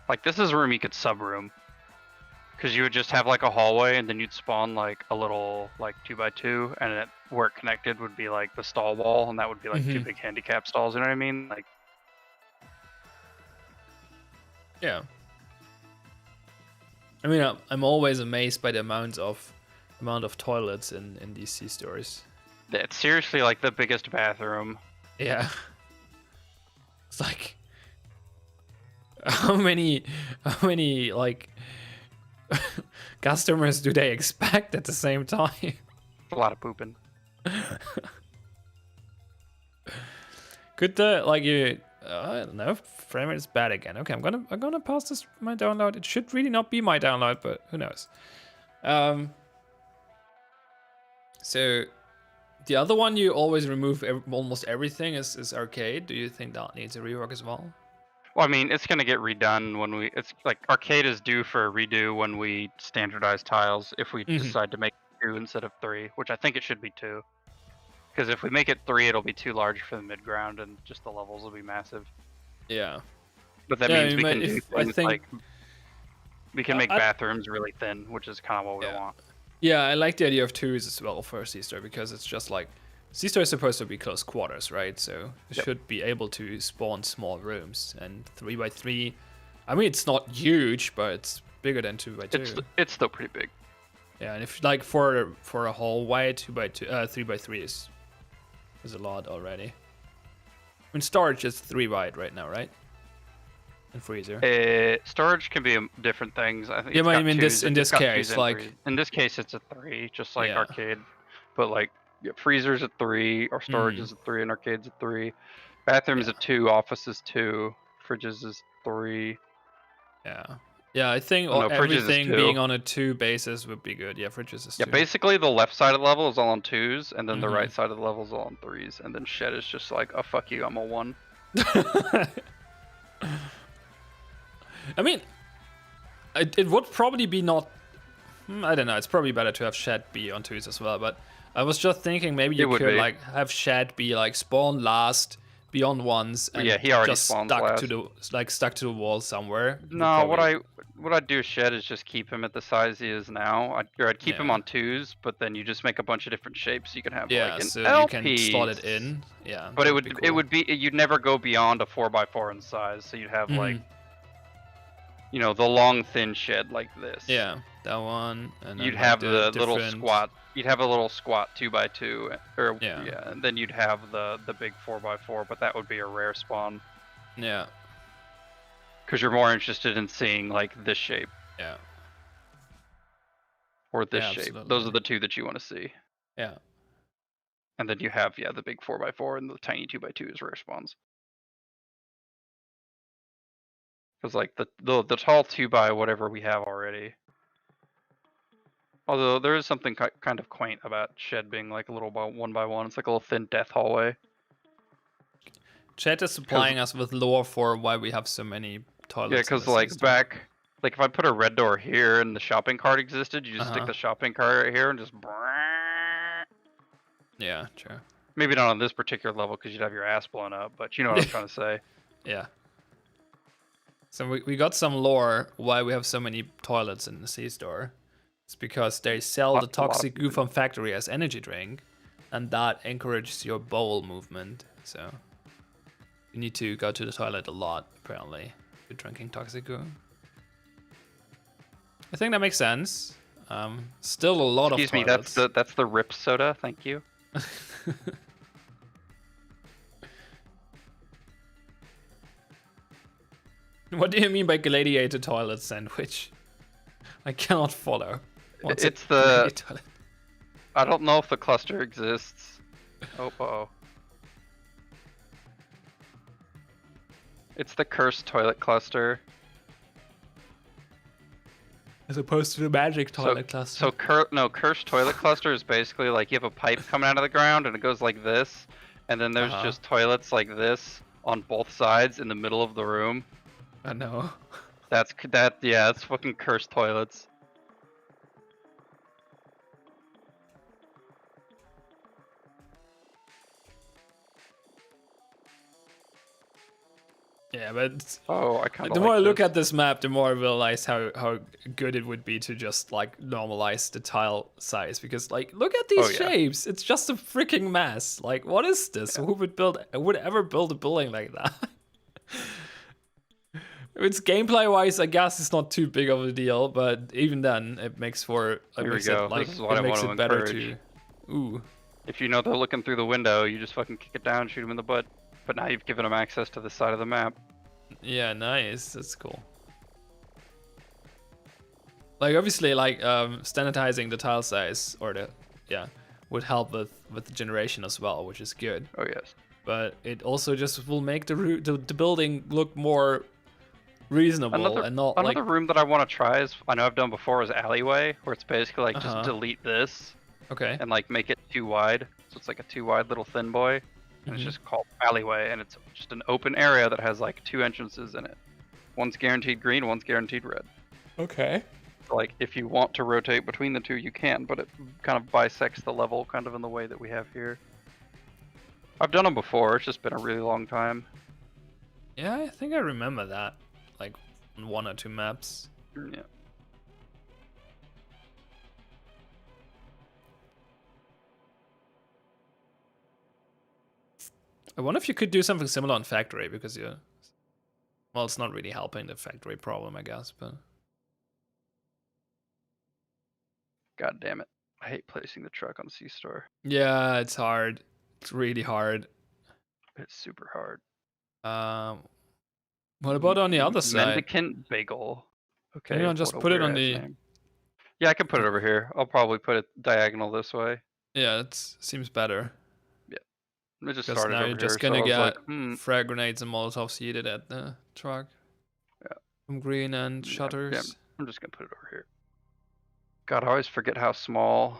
Like, this is a room you could sub-room. Because you would just have like a hallway, and then you'd spawn like a little like 2x2, and where it connected would be like the stall wall, and that would be like 2 big handicap stalls. You know what I mean? Like, Yeah. I mean, I'm always amazed by the amount of toilets in these C stores. it's seriously like the biggest bathroom. Yeah. It's like how many like customers do they expect at the same time? A lot of pooping. Could the like you I don't know, frame rate is bad again. Okay, I'm gonna pause this my download. It should really not be my download, but who knows. So the other one you always remove almost everything is arcade. Do you think that needs a rework as well? Well, I mean, it's gonna get redone it's like arcade is due for a redo when we standardize tiles, if we decide to make 2 instead of 3, which I think it should be 2. Because if we make it 3, it'll be too large for the mid ground, and just the levels will be massive. Yeah. But that Yeah, means we can do things like we can make I- bathrooms really thin, which is kind of what we Yeah. want. Yeah, I like the idea of 2s as well for C-Store, because it's just like C-Store is supposed to be close quarters, right? So it should be able to spawn small rooms, and 3x3. I mean, it's not huge, but it's bigger than 2x2. It's still pretty big. Yeah, and if like for a hallway, 2x2, 3x3 is a lot already. I mean, storage is 3 wide right now, right? And freezer. Storage can be different things. I think. Yeah, it's but I got mean, twos, in it's this got case, 2s and like 3s. In this case, it's a 3, just like Yeah. arcade. But like, freezer's a 3, or storage is a 3, and arcade's a 3. Bathroom's a 2, office is 2, fridges is 3. Yeah, I think Oh, no, fridges is everything 2. being on a 2 basis would be good. Yeah, fridges is 2. Yeah, basically the left side of the level is all on 2s, and then the right side of the level is all on 3s, and then shed is just like, oh fuck you, I'm a 1. I mean, it would probably be not. I don't know. It's probably better to have shed be on 2s as well. But I was just thinking maybe you could like have shed be like spawn last, be on 1s, and yeah, he already just spawns stuck last. to the stuck to the wall somewhere. No, what I'd do with shed is just keep him at the size he is now. I'd keep him on 2s, but then you just make a bunch of different shapes. You can have like an so L you can slot it piece. in. Yeah, But that be cool. you'd never go beyond a 4x4 in size. So you'd have like, you know, the long thin shed like this. Yeah, that one. And then You'd like have the the little different- squat. You'd have a little squat 2x2, or Yeah. and then you'd have the big 4x4, but that would be a rare spawn Yeah, because you're more interested in seeing like this shape yeah, or this Yeah, shape. absolutely. Those are the 2 that you want to see. yeah. And then you have the big 4x4 and the tiny 2x2 as rare spawns. Because like the tall 2x whatever we have already. Although there is something kind of quaint about shed being like a little 1x1. It's like a little thin death hallway. Chat is supplying us with lore for why we have so many toilets. Yeah, in because the like system. Like if I put a red door here and the shopping cart existed, you just stick the shopping cart right here and just. Yeah, true. Maybe not on this particular level because you'd have your ass blown up, but you know what I'm trying to say. Yeah. So we got some lore why we have so many toilets in the C-store. It's because they sell the toxic goo from factory as energy drink, and that encourages your bowel movement. So you need to go to the toilet a lot, apparently, if you're drinking toxic goo. I think that makes sense. Still a lot of toilets. Excuse me, that's the Rip soda. Thank you. What do you mean by gladiator toilet sandwich? I cannot follow. It's the. I don't know if the cluster exists. Oh. It's the cursed toilet cluster. As opposed to the magic toilet cluster. So cursed toilet cluster is basically like you have a pipe coming out of the ground and it goes like this, and then there's just toilets like this on both sides in the middle of the room. I know. That's fucking cursed toilets. Yeah, but I kind of the more I look at this map, the more I realize how good it would be to just like normalize the tile size, because like look at these shapes. It's just a freaking mess. Like what is this? Who would ever build a building like that? It's gameplay wise, I guess it's not too big of a deal, but even then it makes for this is what I want to better encourage. Ooh. If you know they're looking through the window, you just fucking kick it down, shoot them in the butt. But now you've given them access to the side of the map. Yeah, nice. That's cool. Like obviously, like standardizing the tile size would help with the generation as well, which is good. Oh yes. But it also just will make the building look more reasonable and not like. Another room that I want to try is I know I've done before is alleyway, where it's basically like just delete this. Okay. And like make it too wide, so it's like a too wide little thin boy. And it's just called alleyway, and it's just an open area that has like 2 entrances in it. One's guaranteed green, one's guaranteed red. Okay. So, like if you want to rotate between the two, you can, but it kind of bisects the level kind of in the way that we have here. I've done them before, it's just been a really long time. Yeah, I think I remember that, like on 1 or 2 maps. Yeah. I wonder if you could do something similar on factory, because well, it's not really helping the factory problem, I guess, but. God damn it. I hate placing the truck on C-store. Yeah, it's hard. It's really hard. It's super hard. What about on the other side? Mendicant Bagel. Okay. Can you just put it on the... Name. Yeah, I can put it over here. I'll probably put it diagonal this way. Yeah, it seems better. I just because started now over you're just here, gonna so get frag grenades and molotovs yeeted at the truck. Yeah. From green and shutters. Yeah, I'm just gonna put it over here. God, I always forget how small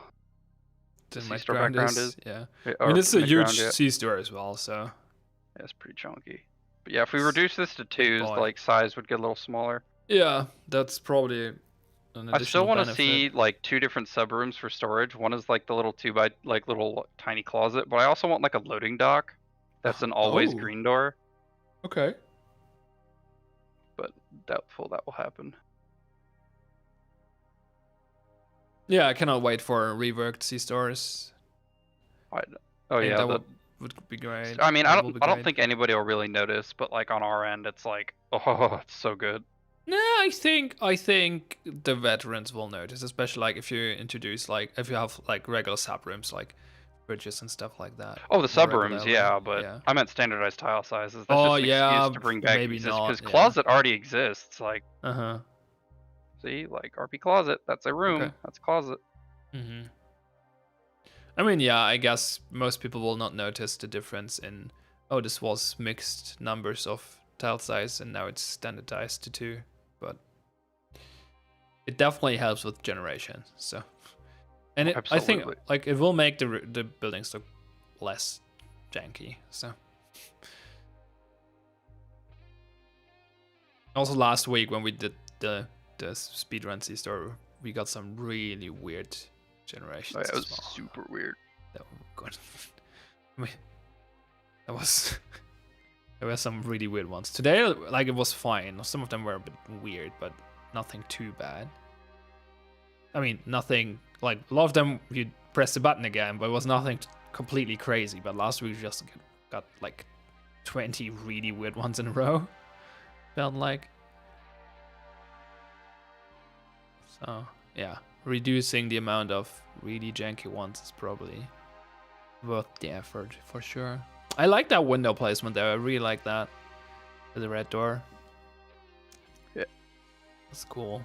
the C-store background is. Yeah. I mean, it's a huge C-store as well, so. Yeah, it's pretty chunky. But yeah, if we reduce this to 2s, like size would get a little smaller. Yeah, that's probably. I still want to see like 2 different subrooms for storage. One is like the little 2x like little tiny closet, but I also want like a loading dock. That's an always green door. Okay. But doubtful that will happen. Yeah, I cannot wait for reworked C-stores. That would be great. I mean, I don't think anybody will really notice, but like on our end, it's like, oh, it's so good. No, I think the veterans will notice, especially like if you introduce if you have like regular subrooms like bridges and stuff like that. Oh, the subrooms, yeah, but I meant standardized tile sizes. That's just an excuse to bring back maybe not, because closet already exists. Like, see, like RP closet, that's a room. Okay. That's closet. I mean, yeah, I guess most people will not notice the difference in this was mixed numbers of tile size and now it's standardized to 2. But it definitely helps with generation. So, and I think like it will make the buildings look less janky. So, also last week when we did the the speedrun C-store, we got some really weird generations. Oh, yeah, it was as well. super weird. That good. I mean, that was there were some really weird ones. Today, like it was fine. Some of them were a bit weird, but nothing too bad. I mean, nothing like a lot of them you press the button again, but it was nothing completely crazy. But last week we just got like 20 really weird ones in a row. Felt like. So yeah, reducing the amount of really janky ones is probably worth the effort for sure. I like that window placement there. I really like that. The red door. Yeah. That's cool.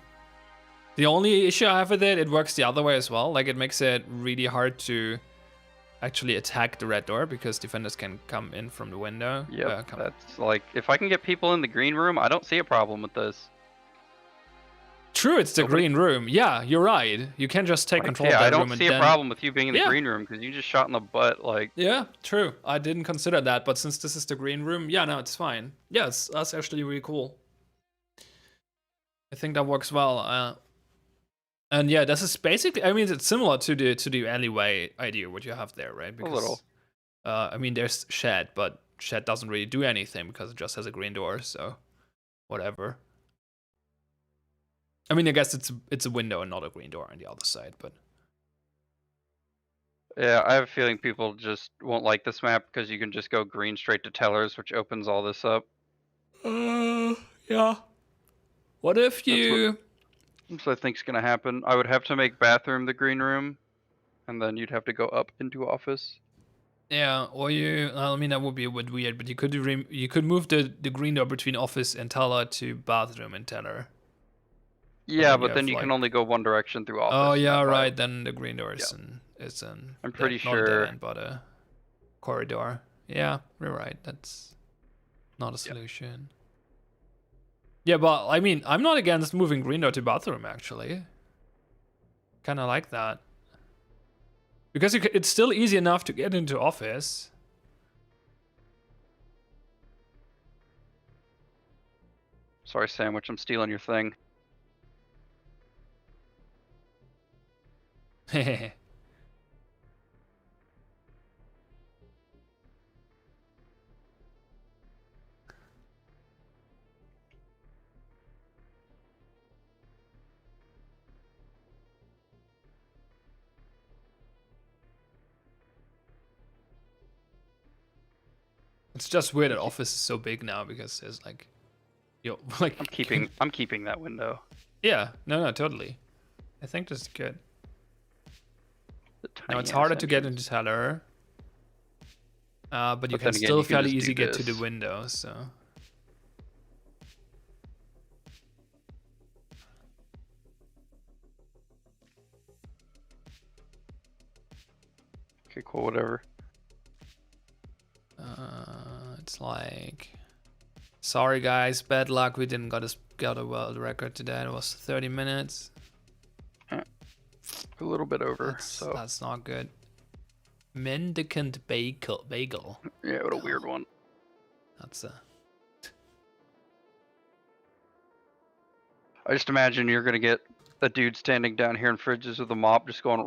The only issue I have with it works the other way as well. Like it makes it really hard to actually attack the red door because defenders can come in from the window. Yep, that's like, if I can get people in the green room, I don't see a problem with this. True, it's the green room. Yeah, you're right. You can just take control of that room. I don't see a problem with you being in the green room because you just shot in the butt. Like, yeah, true. I didn't consider that, but since this is the green room, yeah, no, it's fine. Yeah, that's actually really cool. I think that works well. And yeah, this is basically, I mean, it's similar to the alleyway idea what you have there, right? Because, a little. I mean, there's shed, but shed doesn't really do anything because it just has a green door, so whatever. I mean, I guess it's a window and not a green door on the other side, but yeah, I have a feeling people just won't like this map because you can just go green straight to tellers, which opens all this up. Yeah. What if you? That's what I think's gonna happen. I would have to make bathroom the green room, and then you'd have to go up into office. Yeah, or you. I mean, that would be a bit weird, but you could move the green door between office and teller to bathroom and teller. Yeah, but then you can only go one direction through office. Oh yeah, right. Then the green door is I'm pretty sure. Not a dead end, but a corridor. Yeah, you're right. That's not a solution. Yeah, but I mean, I'm not against moving green door to bathroom actually. Kind of like that because it's still easy enough to get into office. Sorry, Sandwich. I'm stealing your thing. Hehehe. It's just weird that office is so big now because there's like, like. I'm keeping that window. Yeah, no, totally. I think this is good. Now it's harder to get into teller, but you can still fairly easy get to the window. So. Okay, cool, whatever. It's like, sorry guys, bad luck. We didn't got a world record today. It was 30 minutes. A little bit over. So that's not good. Mendicant bagel. Yeah, what a weird one. That's I just imagine you're gonna get a dude standing down here in fridges with a mop, just going.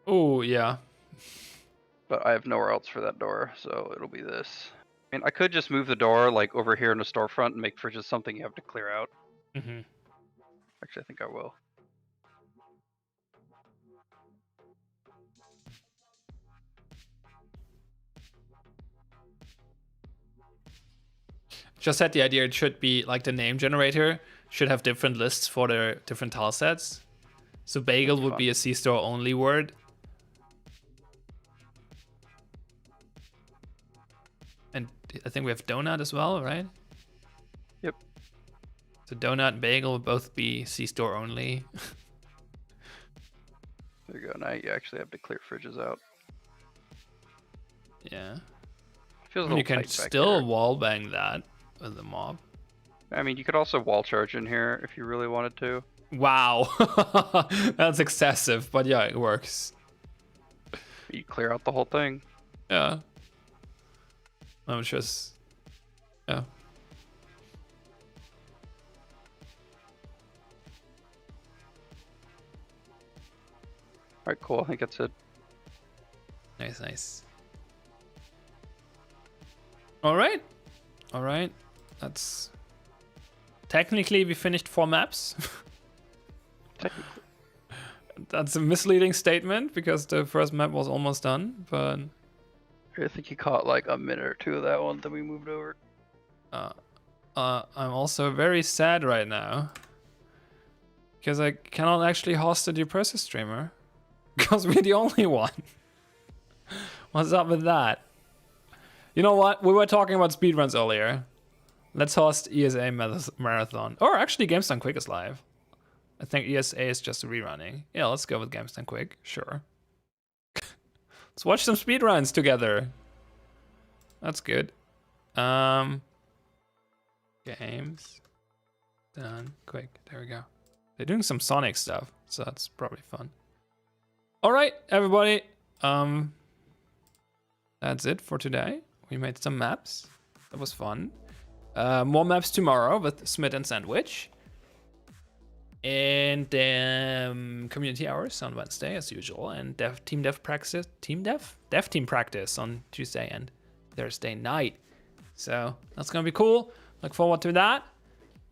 Oh yeah. But I have nowhere else for that door, so it'll be this. I mean, I could just move the door like over here in the storefront and make fridges something you have to clear out. Mm-hmm. Actually, I think I will. Just had the idea it should be like the name generator should have different lists for the different tile sets. So bagel would be a C-store only word. And I think we have donut as well, right? Yep. So donut and bagel would both be C-store only. There you go. Now you actually have to clear fridges out. Yeah. Feels a little you can tight back still there. wall bang that with the mob. I mean, you could also wall charge in here if you really wanted to. Wow. That's excessive, but yeah, it works. You clear out the whole thing. Yeah. I'm just... Yeah. cool. I think that's it. Nice. Alright. That's... Technically, we finished 4 maps. Technically. That's a misleading statement, because the first map was almost done, but... I think you caught like a minute or 2 of that one, then we moved over. I'm also very sad right now. Because I cannot actually host a Depressor streamer. Because we're the only one. What's up with that? You know what? We were talking about speedruns earlier. Let's host ESA Marathon. Or actually, Games Done Quick is live. I think ESA is just rerunning. Yeah, let's go with Games Done Quick. Sure. Let's watch some speedruns together. That's good. Games Done Quick. There we go. They're doing some Sonic stuff, so that's probably fun. All right, everybody. That's it for today. We made some maps. That was fun. More maps tomorrow with Smith and Sandwich. And community hours on Wednesday as usual, and team dev practice on Tuesday and Thursday night. So that's gonna be cool. Look forward to that.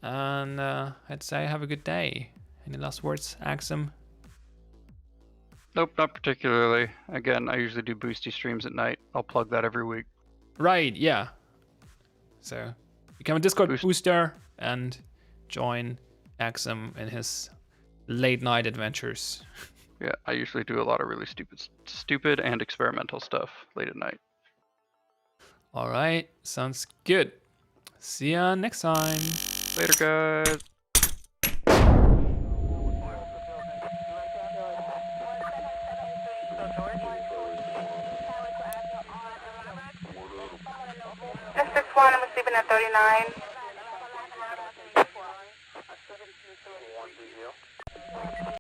And I'd say have a good day. Any last words, Axsom? Nope, not particularly. Again, I usually do boosty streams at night. I'll plug that every week. Right, yeah. So become a Discord booster and join Axsom in his late night adventures. Yeah, I usually do a lot of really stupid and experimental stuff late at night. All right, sounds good. See ya next time. Later, guys. District 1, I'm sleeping at 39.